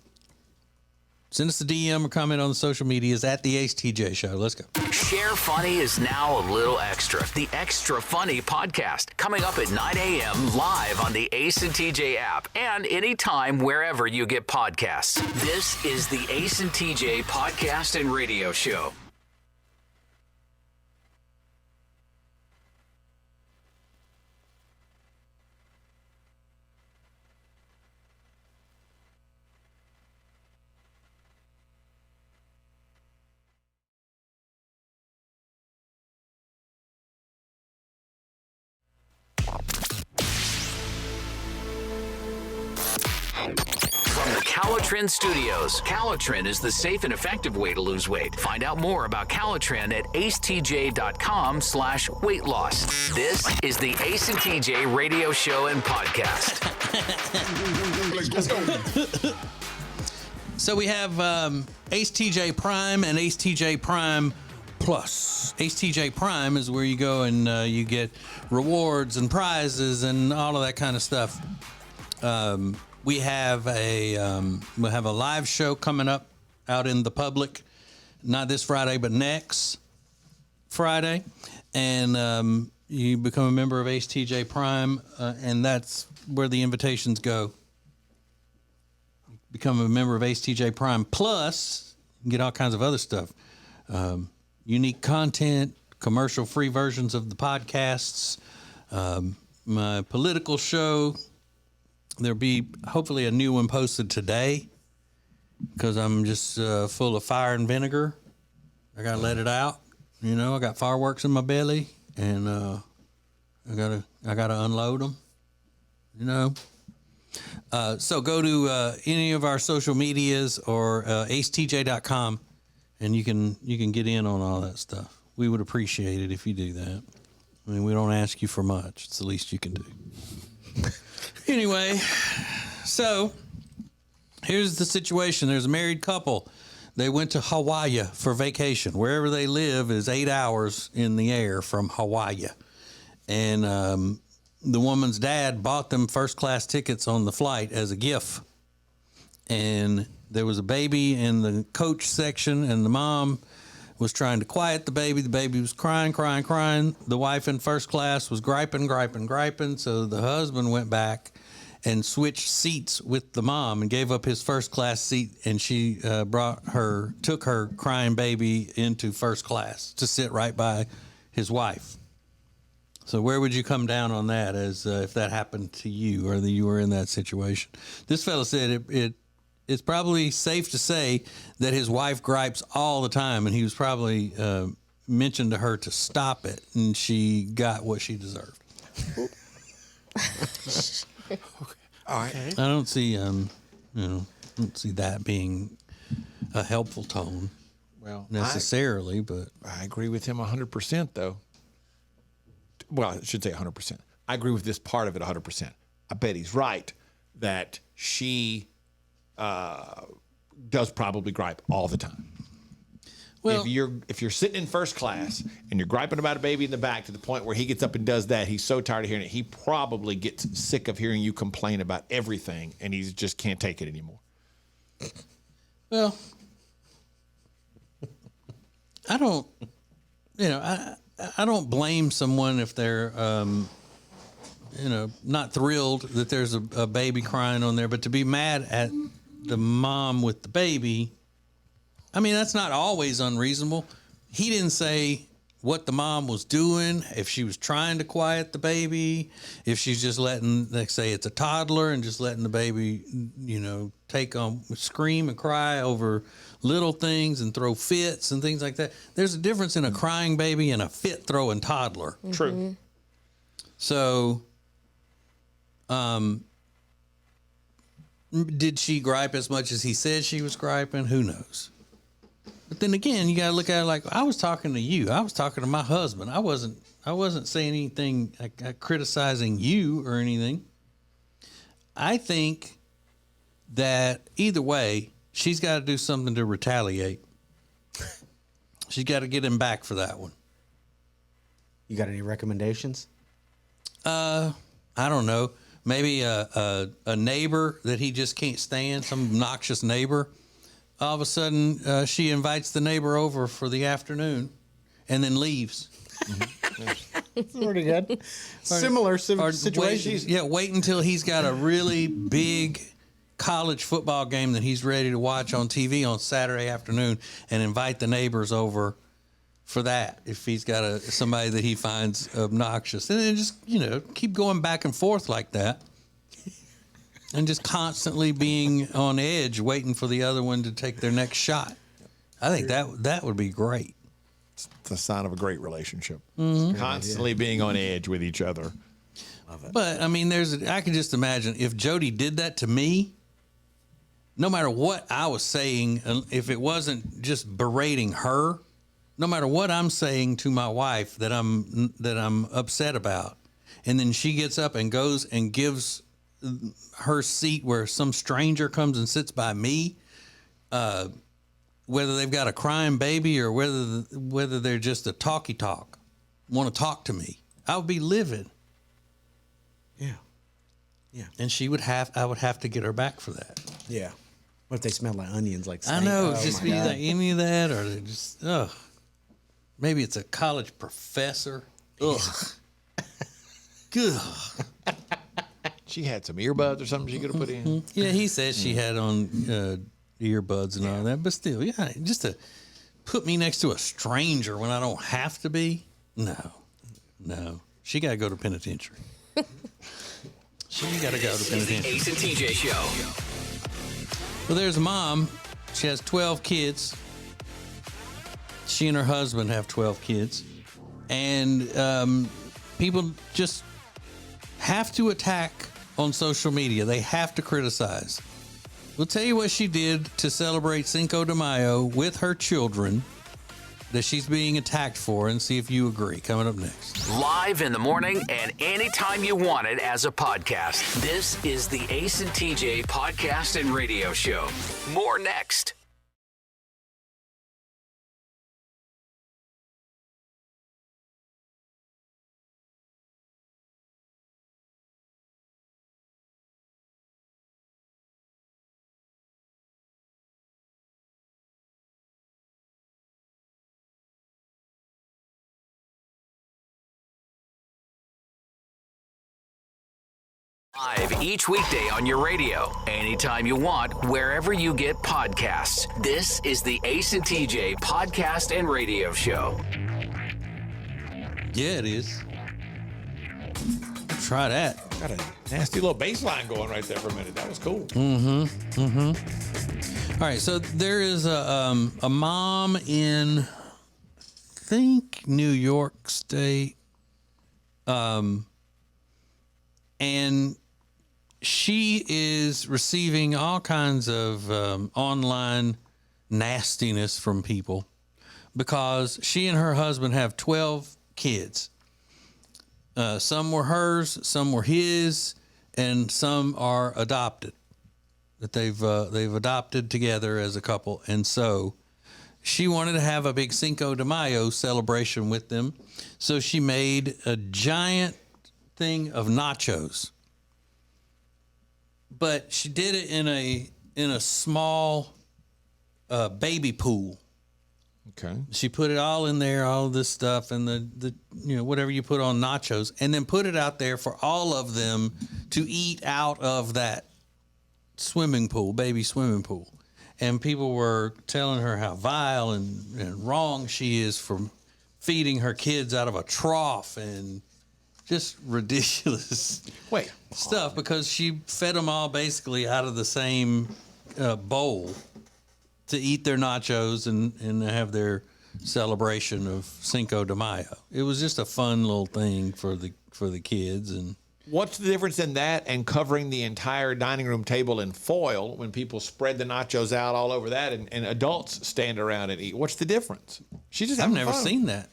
Send us a DM or comment on the social medias at the Ace TJ Show. Let's go. Share Funny is now a little extra. The Extra Funny podcast coming up at 9 a.m. live on the Ace and TJ app and anytime wherever you get podcasts. This is the Ace and TJ podcast and radio show. From the Calitrin Studios, Calitrin is the safe and effective way to lose weight. Find out more about Calitrin at acetj.com/weight loss. This is the Ace and TJ radio show and podcast. So we have Ace TJ Prime and Ace TJ Prime Plus. Ace TJ Prime is where you go and you get rewards and prizes and all of that kind of stuff. We have a live show coming up out in the public, not this Friday, but next Friday, and you become a member of Ace TJ Prime, and that's where the invitations go. Become a member of Ace TJ Prime Plus, you can get all kinds of other stuff, unique content, commercial-free versions of the podcasts, my political show. There'll be hopefully a new one posted today because I'm just full of fire and vinegar. I gotta let it out. You know, I got fireworks in my belly, and I gotta unload them. You know. So go to any of our social medias or acetj.com, and you can get in on all that stuff. We would appreciate it if you do that. I mean, we don't ask you for much. It's the least you can do. Anyway, so here's the situation. There's a married couple They went to Hawaii for vacation. Wherever they live is 8 hours in the air from Hawaii. And the woman's dad bought them first-class tickets on the flight as a gift. And there was a baby in the coach section, and the mom was trying to quiet the baby. The baby was crying. The wife in first class was griping. So the husband went back and switched seats with the mom and gave up his first class seat, and she took her crying baby into first class to sit right by his wife. So where would you come down on that as if that happened to you or that you were in that situation? This fellow said it's probably safe to say that his wife gripes all the time, and he was probably mentioned to her to stop it, and she got what she deserved. All right. I don't see, don't see that being a helpful tone. Well, necessarily, but I agree with him 100%, though. Well, I should say 100%. I agree with this part of it 100%. I bet he's right that she does probably gripe all the time. Well, if you're sitting in first class and you're griping about a baby in the back to the point where he gets up and does that, he's so tired of hearing it, he probably gets sick of hearing you complain about everything, and he just can't take it anymore. Well, I don't, I don't blame someone if they're, not thrilled that there's a baby crying on there, but to be mad at the mom with the baby, I mean, that's not always unreasonable. He didn't say what the mom was doing, if she was trying to quiet the baby, if she's just letting, like say it's a toddler and just letting the baby, scream and cry over little things and throw fits and things like that. There's a difference in a crying baby and a fit throwing toddler. Mm-hmm. True. So, did she gripe as much as he said she was griping? Who knows? But then again, you got to look at it like, I was talking to you. I was talking to my husband. I wasn't saying anything, criticizing you or anything. I think that either way, she's got to do something to retaliate. She's got to get him back for that one. You got any recommendations? I don't know. Maybe a neighbor that he just can't stand, some obnoxious neighbor. All of a sudden, she invites the neighbor over for the afternoon and then leaves. Pretty good. Similar situation. Wait until he's got a really big college football game that he's ready to watch on TV on Saturday afternoon and invite the neighbors over for that if he's got somebody that he finds obnoxious. And then just, keep going back and forth like that. And just constantly being on edge, waiting for the other one to take their next shot. I think that would be great. It's the sign of a great relationship. Mm-hmm. Constantly being on edge with each other. Love it. But, I mean, I can just imagine if Jody did that to me, no matter what I was saying, if it wasn't just berating her, no matter what I'm saying to my wife that I'm upset about, and then she gets up and goes and gives her seat where some stranger comes and sits by me, whether they've got a crying baby or whether they're just a talk, want to talk to me, I would be livid. Yeah. And I would have to get her back for that. Yeah. What if they smell like onions? Like I know, oh just my be God. like any of that, or they just maybe it's a college professor. Ugh. Good. She had some earbuds or something she could have put in. Yeah, he said she had on earbuds and all that, but still, just to put me next to a stranger when I don't have to be. No, she got to go to penitentiary. She got to go to penitentiary. The Ace and TJ Show. Well, there's a mom. She has 12 kids. She and her husband have 12 kids. And people just have to attack on social media. They have to criticize. We'll tell you what she did to celebrate Cinco de Mayo with her children that she's being attacked for, and see if you agree. Coming up next. Live in the morning and anytime you want it as a podcast. This is the Ace and TJ podcast and radio show. More next. Live each weekday on your radio, anytime you want, wherever you get podcasts. This is the Ace and TJ podcast and radio show. Yeah, it is. Try that. Got a nasty little bass line going right there for a minute. That was cool. All right, so there is a mom in, I think, New York State, and she is receiving all kinds of online nastiness from people because she and her husband have 12 kids. Some were hers, some were his, and some are adopted. That they've adopted together as a couple, and so she wanted to have a big Cinco de Mayo celebration with them. So she made a giant thing of nachos, but she did it in a small baby pool. Okay. She put it all in there, all of this stuff, and the whatever you put on nachos, and then put it out there for all of them to eat out of that swimming pool, baby swimming pool. And people were telling her how vile and wrong she is for feeding her kids out of a trough and just ridiculous stuff because she fed them all basically out of the same bowl to eat their nachos and have their celebration of Cinco de Mayo. It was just a fun little thing for the kids. And what's the difference in that and covering the entire dining room table in foil when people spread the nachos out all over that and adults stand around and eat? What's the difference? I've never seen that.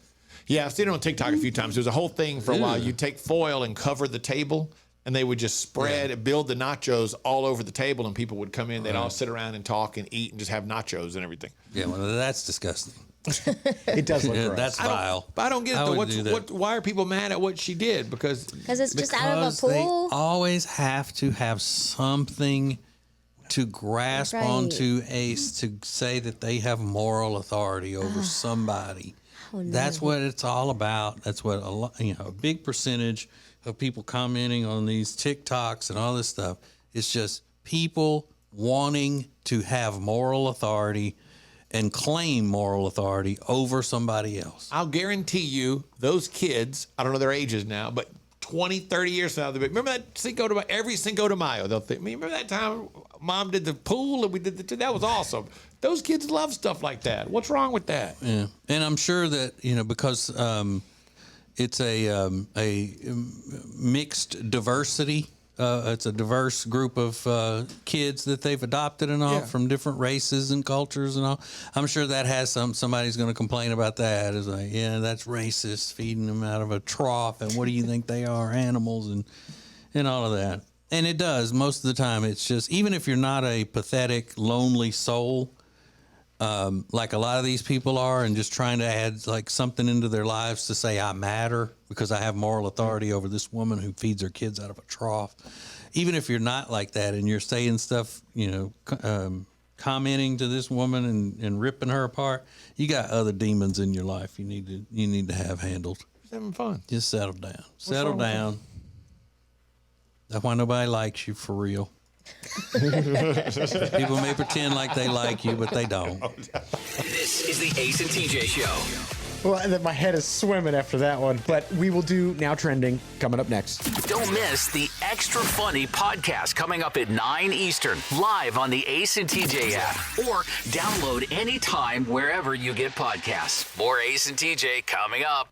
Yeah, I've seen it on TikTok a few times. There was a whole thing for a while. You take foil and cover the table, and they would just spread, build the nachos all over the table, and people would come in. They'd all sit around and talk and eat and just have nachos and everything. Yeah, well, that's disgusting. It does look gross. That's vile. But I don't get it. Why are people mad at what she did? Because it's just out of a pool. They always have to have something to grasp onto, Ace, to say that they have moral authority over somebody. That's what it's all about. That's what a big percentage of people commenting on these TikToks and all this stuff. It's just people wanting to have moral authority and claim moral authority over somebody else. I'll guarantee you those kids, I don't know their ages now, but 20, 30 years from now, they'll be, remember that Cinco de Mayo? Every Cinco de Mayo, they'll think, remember that time Mom did the pool and we did that was awesome. Those kids love stuff like that. What's wrong with that? Yeah, and I'm sure that, because it's a mixed diversity. It's a diverse group of kids that they've adopted and all from different races and cultures and all. I'm sure that has somebody's going to complain about that. It's like, that's racist, feeding them out of a trough. And what do you think they are, animals and all of that. And it does most of the time. It's just, even if you're not a pathetic, lonely soul, like a lot of these people are, and just trying to add like something into their lives to say I matter because I have moral authority over this woman who feeds her kids out of a trough. Even if you're not like that and you're saying stuff, commenting to this woman and ripping her apart, you got other demons in your life you need to have handled. Just having fun. Just settle down. Settle down. That's why nobody likes you for real. People may pretend like they like you, but they don't. This is the Ace and TJ Show. Well, and then my head is swimming after that one. But we will do Now Trending coming up next. Don't miss the extra funny podcast coming up at 9 Eastern, live on the Ace and TJ app, or download anytime wherever you get podcasts. More Ace and TJ coming up.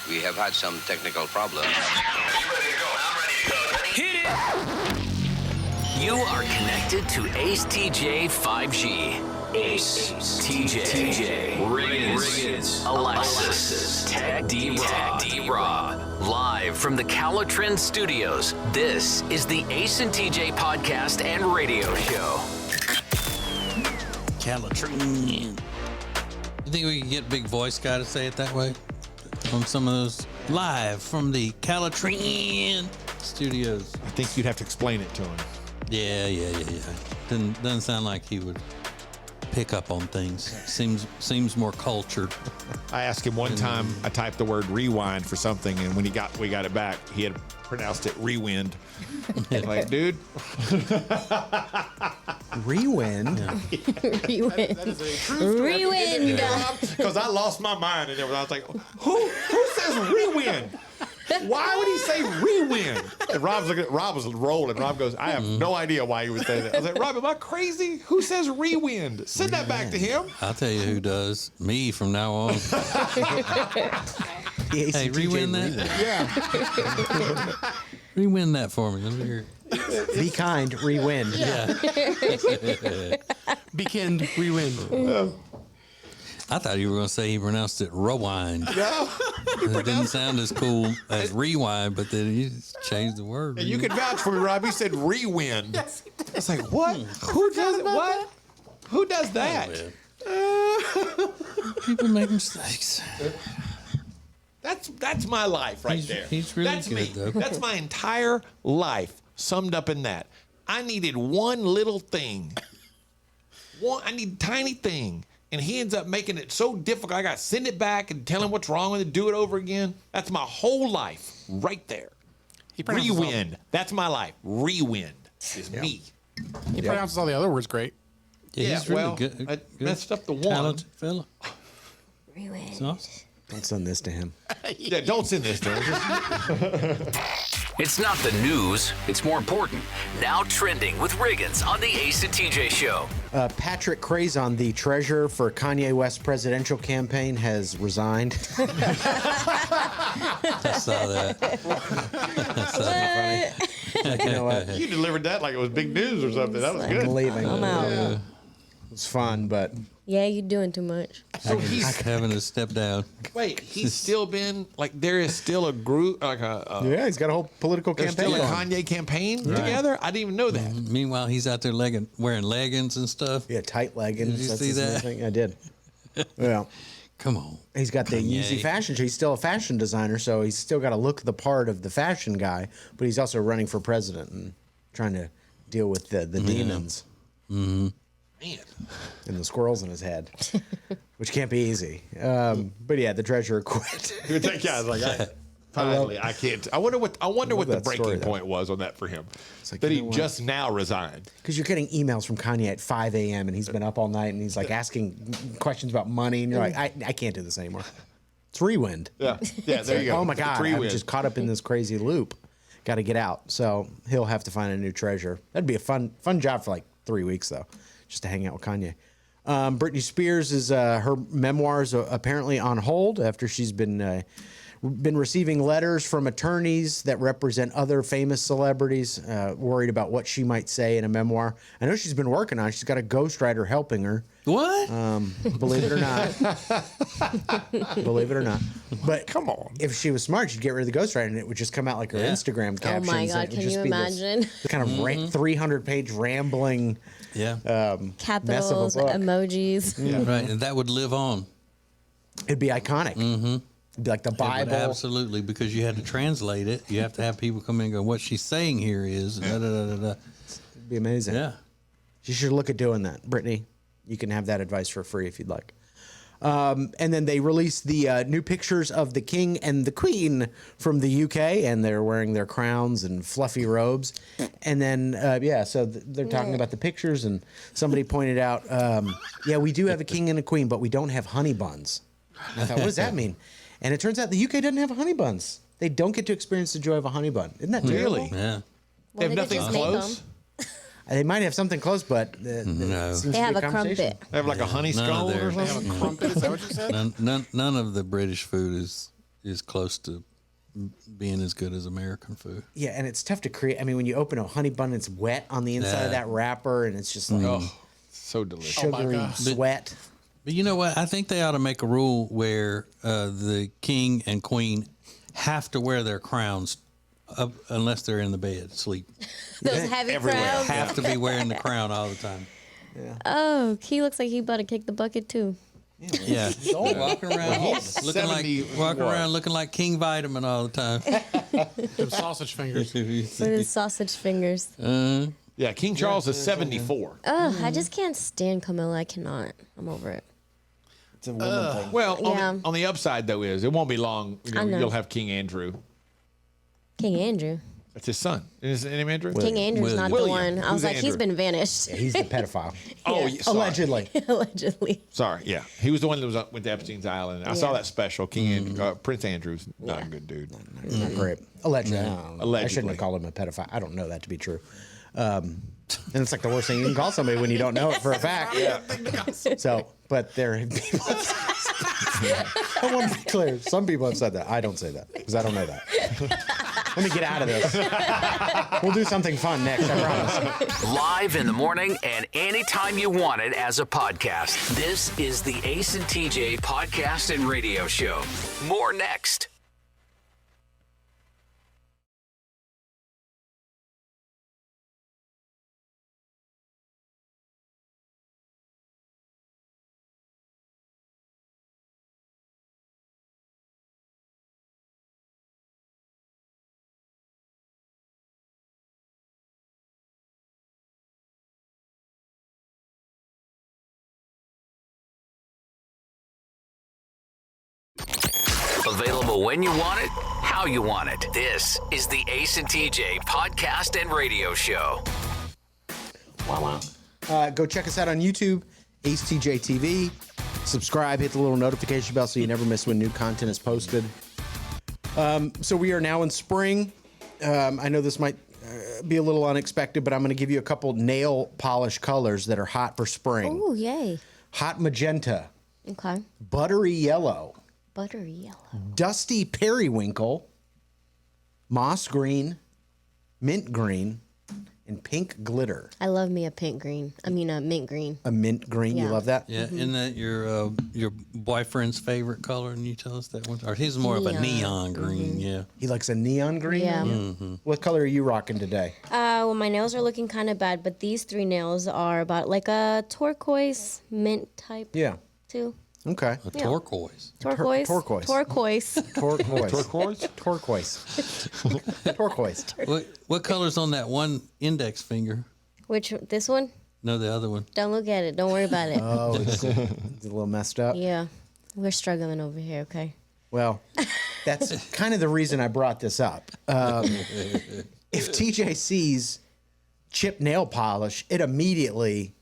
We have had some technical problems. Hit it! You are connected to Ace TJ 5G. Ace TJ, Riggins, Alexis, Tech D Rob, live Live from the Calatrend Studios, this is the Ace and TJ podcast and radio show. Calatrend. You think we can get Big Voice Guy to say it that way? On some of those live from the Calatrend Studios. I think you'd have to explain it to him. Yeah. Doesn't sound like he would pick up on things. Seems more cultured. I asked him one time, I typed the word rewind for something, and when we got it back, he had pronounced it rewind. Like, dude. Rewind? Rewind. Because I lost my mind, and I was like, who says rewind? Why would he say rewind? And Rob was rolling. Rob goes, I have no idea why he would say that. I was like, Rob, am I crazy? Who says rewind? Send that back to him. I'll tell you who does. Me from now on. Hey, rewind that? Yeah. Rewind that for me. Let me hear it. Be kind, rewind. Yeah. Be kind, rewind. I thought you were going to say he pronounced it rewind. No. It didn't sound as cool as rewind, but then he changed the word. And you can vouch for me, Rob. He said rewind. I was like, what? Who does it? What? Who does that? People make mistakes. That's my life right there. He's really That's good, me. though. That's my entire life summed up in that. I needed one little thing. I need a tiny thing. And he ends up making it so difficult. I got to send it back and tell him what's wrong with it, do it over again. That's my whole life right there. Rewind. That's my life. Rewind is me. He pronounces all the other words great. Yeah, he's really well, good. I messed up the one. Talented fella. Rewind. So, Don't send this to him. Yeah, don't send this to him. It's not the news, it's more important. Now trending with Riggins on the Ace and TJ show. Patrick Crazon, the treasurer for Kanye West's presidential campaign, has resigned. I saw that. You know what? You delivered that like it was big news or something. That was I'm good. leaving. I'm out. It was fun, but Yeah, you're doing too much. So he's Having to step down. wait. He's still been like there is still a group like a yeah, he's got a whole political there's campaign still a going. Kanye campaign together. I didn't even know that. Meanwhile, he's out there wearing leggings and stuff. Yeah, tight leggings. Did you That's see his new that? thing. I did. Yeah. Come on. He's got the Kanye. Yeezy fashion show. He's still a fashion designer, so he's still got to look the part of the fashion guy, but he's also running for president and trying to deal with the demons Man, and the squirrels in his head, which can't be easy. But yeah, the treasurer quit. yeah, I was like, finally, I can't. I wonder what the that breaking story, though. point was on that for him. like, That you he know what? just now resigned. Because you're getting emails from Kanye at 5 a.m. and he's been up all night and he's like asking questions about money, and you're like, I can't do this anymore. It's rewind. Yeah, there you go. Oh my The God, tree I'm wind. just caught up in this crazy loop. Got to get out. So he'll have to find a new treasure. That'd be a fun job for like 3 weeks though, just to hang out with Kanye. Britney Spears is her memoirs are apparently on hold after she's been receiving letters from attorneys that represent other famous celebrities, worried about what she might say in a memoir. I know she's been working on it. She's got a ghostwriter helping her. What? Believe it or not. Believe it or not. But Come on. if she was smart, she'd get rid of the ghostwriter and it would just come out like her Yeah. Instagram Oh captions. my and God, it would can just you be this imagine? kind of 300-page rambling Yeah. Capitals, book. emojis. Right. And that would live on. It'd be iconic. Mm-hmm. It'd be like the It would Bible. absolutely, because you had to translate it. You have to have people come in and go, what she's saying here is. Da, da, da, da, da. It'd be amazing. Yeah. You should look at doing that. Brittany, you can have that advice for free if you'd like. And then they released the new pictures of the king and the queen from the UK, and they're wearing their crowns and fluffy robes. And then, so they're talking about the pictures, and somebody pointed out, we do have a king and a queen, but we don't have honey buns. And I thought, what does that mean? And it turns out the UK doesn't have honey buns. They don't get to experience the joy of a honey bun. Isn't that terrible? Really? Yeah. They have nothing close. They might have something close, but No. They have a crumpet. They have like a honey None of scone or theirs. something. Crumpet, is that what you said? None of the British food is close to being as good as American food. Yeah, and it's tough to create. I mean, when you open a honey bun, it's wet on the inside of Yeah. that wrapper, and it's just like Oh, so delicious. sugary God. sweat. But you know what? I think they ought to make a rule where the king and queen have to wear their crowns up unless they're in the bed, sleep. Those heavy crowns. Have to be wearing the crown all the time. Oh, he looks like he about to kick the bucket too. Yeah. Walking around looking like King Vitamin all the time. Them sausage fingers. With his sausage fingers. Yeah, King Charles is 74. I just can't stand Camilla. I cannot. I'm over it. It's a woman thing. Well, Yeah. on the upside, though, is it won't be long. I know. You'll have King Andrew. King Andrew. That's his son. Is his name Andrew? King Andrew's not William. the one. I was Who's like, he's Andrew? been vanished. He's the pedophile. Oh, Yeah. sorry. Allegedly. Allegedly. Sorry, yeah. He was the one that was went to Epstein's Island. I saw Yeah. that special. Prince Andrew's not a good dude. Not great. Allegedly. I don't know. I Allegedly. shouldn't have called him a pedophile. I don't know that to be true. And it's like the worst thing you can call somebody when you don't know it for a fact. Yeah. So, but there are people. I want to be clear. Some people have said that. I don't say that because I don't know that. Let me get out of this. We'll do something fun next, I promise. Live in the morning and anytime you want it as a podcast. This is the Ace and TJ podcast and radio show. More next. Available when you want it, how you want it. This is the Ace and TJ podcast and radio show. Go check us out on YouTube, Ace TJ TV. Subscribe, hit the little notification bell so you never miss when new content is posted. So we are now in spring. I know this might be a little unexpected, but I'm going to give you a couple nail polish colors that are hot for spring. Oh, yay. Hot magenta, Okay. buttery yellow, Buttery yellow. dusty periwinkle, moss green, mint green, and pink glitter. I love me a pink green. I mean, a mint green. A mint green, you Yeah. love that? Yeah, isn't that your boyfriend's favorite color? And you tell us that one, or he's more of a neon green. Yeah. He likes a neon green? Yeah. What color are you rocking today? Well, my nails are looking kind of bad, but these three nails are about like a turquoise mint type Yeah. too. Okay. A turquoise. Turquoise. turquoise. Turquoise. Turquoise. Turquoise? Turquoise. Turquoise. What color's on that one index finger? Which, this one? No, the other one. Don't look at it. Don't worry about it. Oh, it's a little messed up. Yeah. We're struggling over here, okay? Well, that's kind of the reason I brought this up. If TJ sees chip nail polish, it immediately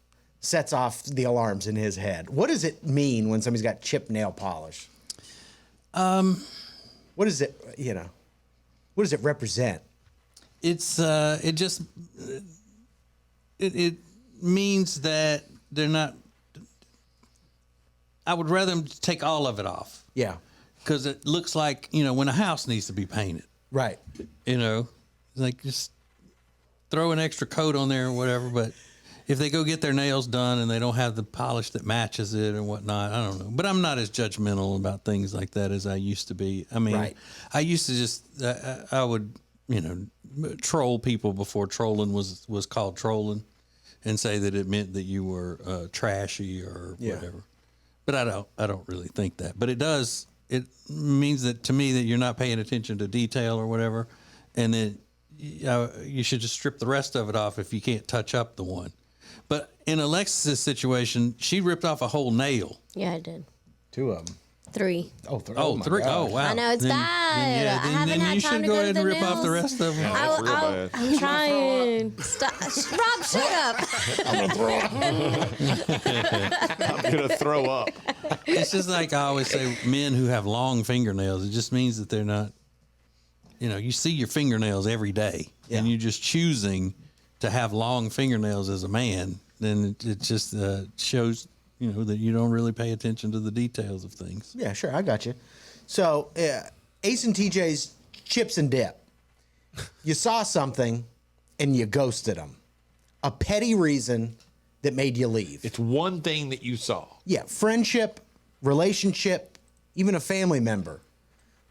sets off the alarms in his head. What does it mean when somebody's got chip nail polish? What is it, what does it represent? It's it means that they're not. I would rather them take all of it off Yeah. because it looks like when a house needs to be painted. Right. Like just throw an extra coat on there or whatever. But if they go get their nails done and they don't have the polish that matches it and whatnot, I don't know. But I'm not as judgmental about things like that as I used to be. I mean, Right. I used to just I would troll people before trolling was called trolling, and say that it meant that you were trashy or whatever. But I don't really think that. But it does. It means that to me that you're not paying attention to detail or whatever, and then you should just strip the rest of it off if you can't touch up the one. But in Alexis's situation, she ripped off a whole nail. Yeah, I did. 2 of them. 3. Oh, 3. Oh, my 3. gosh. Oh, wow. I know, it's bad. I haven't then had you time should to go go to ahead the and rip off the nails. rest of them. That's real bad. I'm trying. Stop. Rob, shut up. I'm going to throw up. It's just like I always say, men who have long fingernails, it just means that they're not, you see your fingernails every day and you're just choosing to have long fingernails as a man, then it just shows, that you don't really pay attention to the details of things. Yeah, sure. I got you. So, Ace and TJ's chips and dip. You saw something and you ghosted them. A petty reason that made you leave. It's one thing that you saw. Yeah, friendship, relationship, even a family member.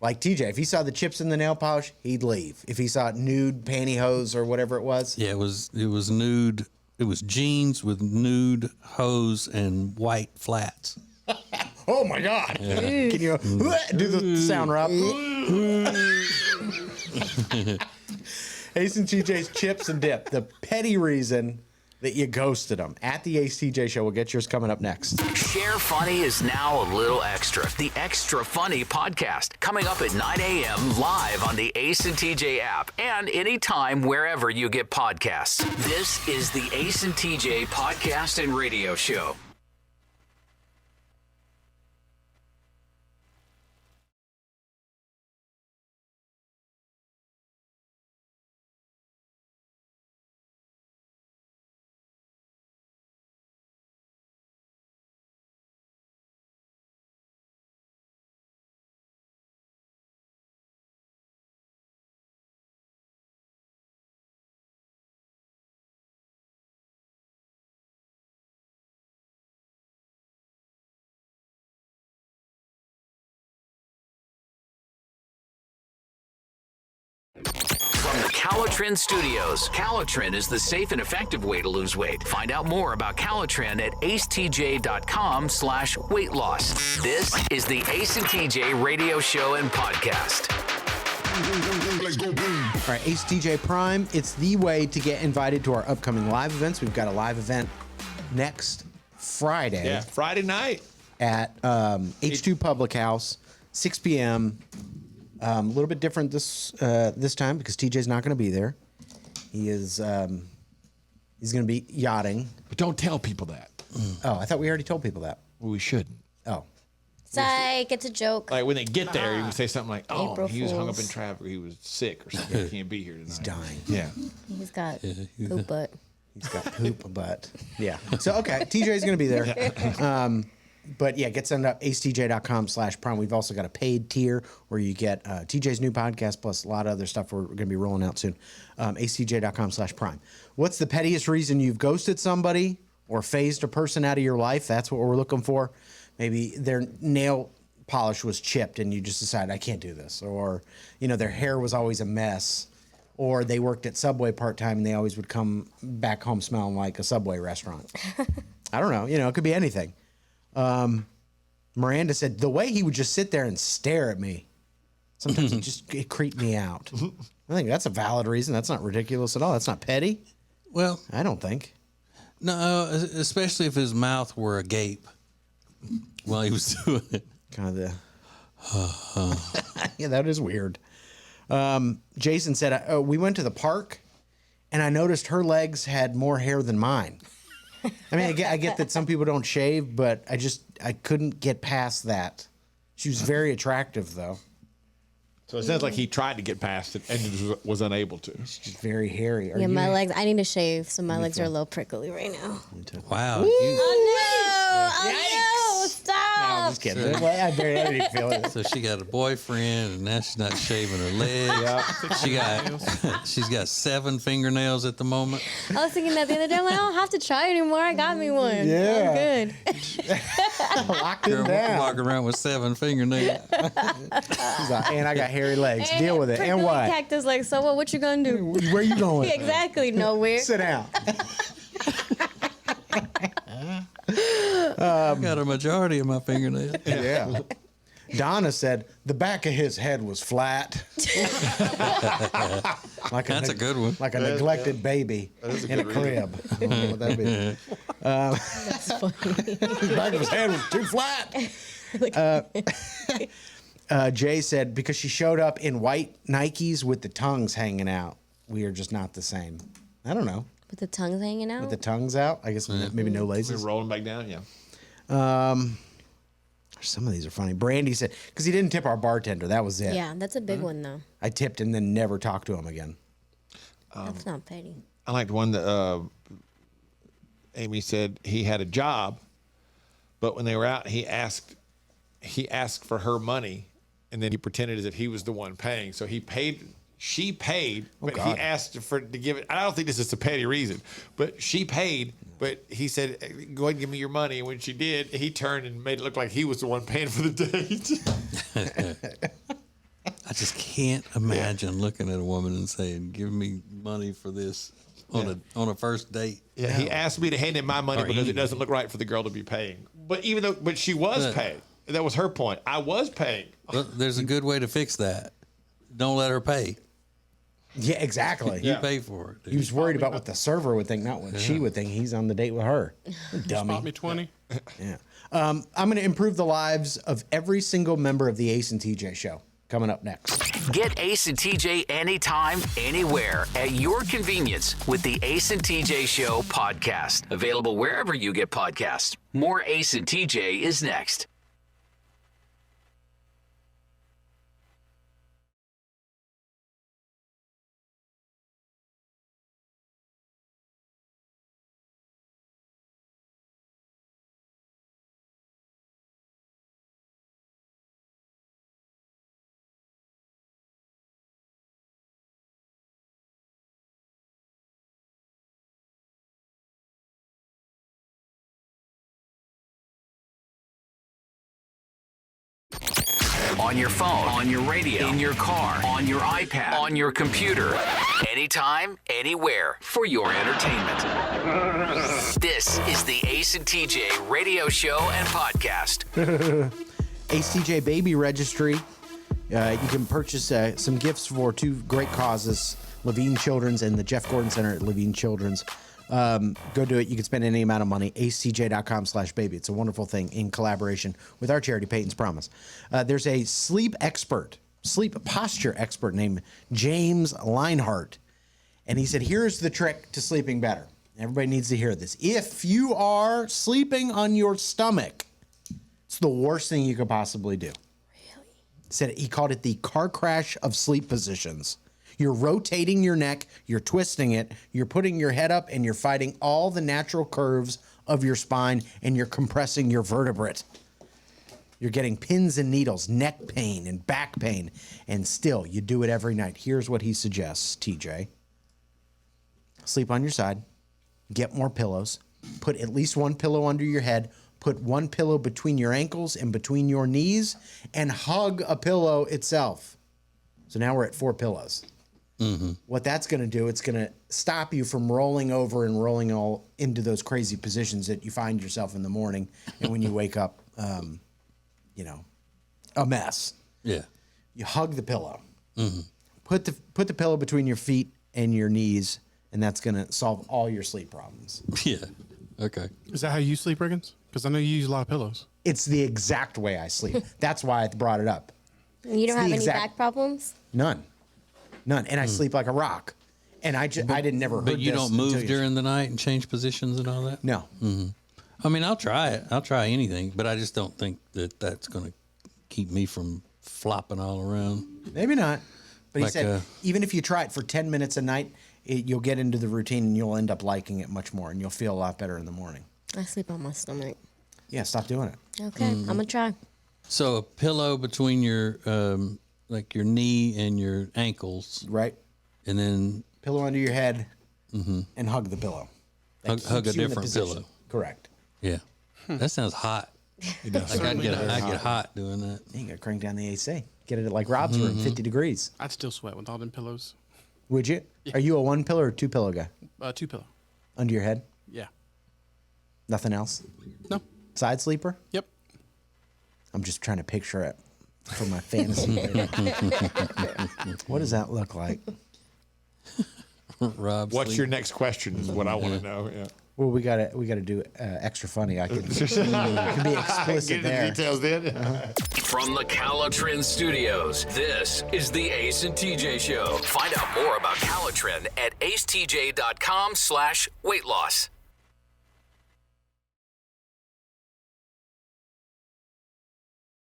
Like TJ, if he saw the chips in the nail polish, he'd leave. If he saw nude pantyhose or whatever it was. Yeah, it was nude. It was jeans with nude hose and white flats. Oh my God! Can you do the sound, Rob? Ace and TJ's chips and dip. The petty reason that you ghosted them at the Ace TJ show. We'll get yours coming up next. Share Funny is now a little extra. The Extra Funny podcast coming up at 9 a.m. live on the Ace and TJ app and anytime wherever you get podcasts. This is the Ace and TJ podcast and radio show. From the Calitrin Studios, Calitrin is the safe and effective way to lose weight. Find out more about Calitrin at acetj.com/weight loss. This is the Ace and TJ radio show and podcast. All right, Ace TJ Prime. It's the way to get invited to our upcoming live events. We've got a live event next Friday. Yeah, Friday night. At H2 Public House, 6 p.m. A little bit different this time because TJ's not going to be there. He's going to be yachting. But don't tell people that. Oh, I thought we already told people that. Well, we shouldn't. Oh, Psych, it's a joke. Like when they get there, you can say something like, "Oh, April he was hung up in Fools. traffic. He was sick or something. He can't be here tonight. he's dying. Yeah. He's got poop butt. He's got poop butt. Yeah. So okay, TJ's going to be there. But yeah, get signed up, acetj.com/prime. We've also got a paid tier where you get TJ's new podcast plus a lot of other stuff we're going to be rolling out soon. acetj.com/prime. What's the pettiest reason you've ghosted somebody or phased a person out of your life? That's what we're looking for. Maybe their nail polish was chipped and you just decided, I can't do this. Or, their hair was always a mess. Or they worked at Subway part-time and they always would come back home smelling like a Subway restaurant. I don't know. It could be anything. Miranda said the way he would just sit there and stare at me, sometimes it creeped me out. I think that's a valid reason. That's not ridiculous at all. That's not petty. Well, I don't think. no, especially if his mouth were agape while he was doing it. Kind of the. Yeah, that is weird. Jason said we went to the park, and I noticed her legs had more hair than mine. I mean, I get that some people don't shave, but I couldn't get past that. She was very attractive, though. So it sounds like he tried to get past it and was unable to. She's very hairy. Yeah, my legs. I need to shave, so my legs are a little prickly right now. Wow. Oh no! Stop! I'm just kidding. I didn't even feel it. So she got a boyfriend, and now she's not shaving her legs. She's got 7 fingernails at the moment. I was thinking that the other day. I'm like, I don't have to try anymore. I got me one. Yeah. I'm good. Locked it Girl down. walking around with 7 fingernails. She's like, and I got hairy legs. Deal with it. And prickly what? Cactus, like, so what? What you gonna do? Where you going? Exactly. Nowhere. Sit down. I got a majority of my fingernails. Yeah. Donna said the back of his head was flat. That's a good one. Like a neglected baby in a crib. I don't know what that'd be. That's funny. The back of his head was too flat. Jay said because she showed up in white Nikes with the tongues hanging out, we are just not the same. I don't know. With the tongues hanging out? With the tongues out? I guess maybe no We're laces. rolling back down, yeah. Some of these are funny. Brandy said, because he didn't tip our bartender. That was it. Yeah, that's a big one, though. I tipped and then never talked to him again. That's not petty. I liked one that Amy said he had a job, but when they were out, he asked for her money, and then he pretended as if he was the one paying. So he paid. She paid, but he asked to give it. I don't think this is a petty reason, but she paid. But he said, "Go ahead and give me your money." And when she did, he turned and made it look like he was the one paying for the date. I just can't imagine looking at a woman and saying, "Give me money for this on a first date." Yeah, he asked me to hand him my money Or because it eating. doesn't look right for the girl to be paying. But but she was paying. That was her point. I was paying. Well, there's a good way to fix that. Don't let her pay. Yeah, exactly. You pay for it. Dude. He was worried about what the server would think, not what she would think. He's on the date with her. Dummy. Bought me 20. Yeah. I'm going to improve the lives of every single member of the Ace and TJ show. Coming up next. Get Ace and TJ anytime, anywhere, at your convenience with the Ace and TJ Show podcast. Available wherever you get podcasts. More Ace and TJ is next. On your phone, on your radio, in your car, on your iPad, on your computer. Anytime, anywhere for your entertainment. This is the Ace and TJ radio show and podcast. Ace TJ Baby Registry. You can purchase some gifts for two great causes, Levine Children's and the Jeff Gordon Center at Levine Children's. Go do it. You can spend any amount of money. acetj.com/baby. It's a wonderful thing in collaboration with our charity, Peyton's Promise. There's a sleep posture expert named James Leinhart. And he said, here's the trick to sleeping better. Everybody needs to hear this. If you are sleeping on your stomach, it's the worst thing you could possibly do. Really? He called it the car crash of sleep positions. You're rotating your neck, you're twisting it, you're putting your head up, and you're fighting all the natural curves of your spine, and you're compressing your vertebrate. You're getting pins and needles, neck pain and back pain, and still you do it every night. Here's what he suggests, TJ. Sleep on your side, get more pillows, put at least one pillow under your head, put one pillow between your ankles and between your knees, and hug a pillow itself. So now we're at 4 pillows. Mm-hmm. What that's going to do, it's going to stop you from rolling over and rolling all into those crazy positions that you find yourself in the morning. And when you wake up, a mess. Yeah. You hug the pillow. Mm-hmm. Put the pillow between your feet and your knees, and that's going to solve all your sleep problems. Yeah. Okay. Is that how you sleep, Riggins? Because I know you use a lot of pillows. It's the exact way I sleep. That's why I brought it up. You don't have any back problems? None. And I sleep like a rock. And I never heard this. But you don't move during the night and change positions and all that? No. Mm-hmm. I mean, I'll try it. I'll try anything, but I just don't think that that's going to keep me from flopping all around. Maybe not. But Like, he said, even if you try it for 10 minutes a night, you'll get into the routine and you'll end up liking it much more and you'll feel a lot better in the morning. I sleep on my stomach. Yeah, stop doing it. Okay, I'm going to try. So a pillow between your your knee and your ankles, Right? and then Pillow under your head and hug the pillow. That hug a keeps you in the different position. pillow. Correct. Yeah, that sounds hot. Like I get hot doing that. You got to crank down the AC. Get it at like Rob's room, 50 degrees. I'd still sweat with all them pillows. Would you? Yeah. Are you a 1 pillow or 2 pillow guy? 2 pillow. Under your head? Yeah. Nothing else? No. Side sleeper? Yep. I'm just trying to picture it for my fantasy. What does that look like? Rob, What's your next question is what I want to know. Yeah. Well, we gotta do extra funny. I can be explicit Get into the there. details then. From the Calitrin Studios, this is the Ace and TJ Show. Find out more about Calitrin at acetj.com/weight loss.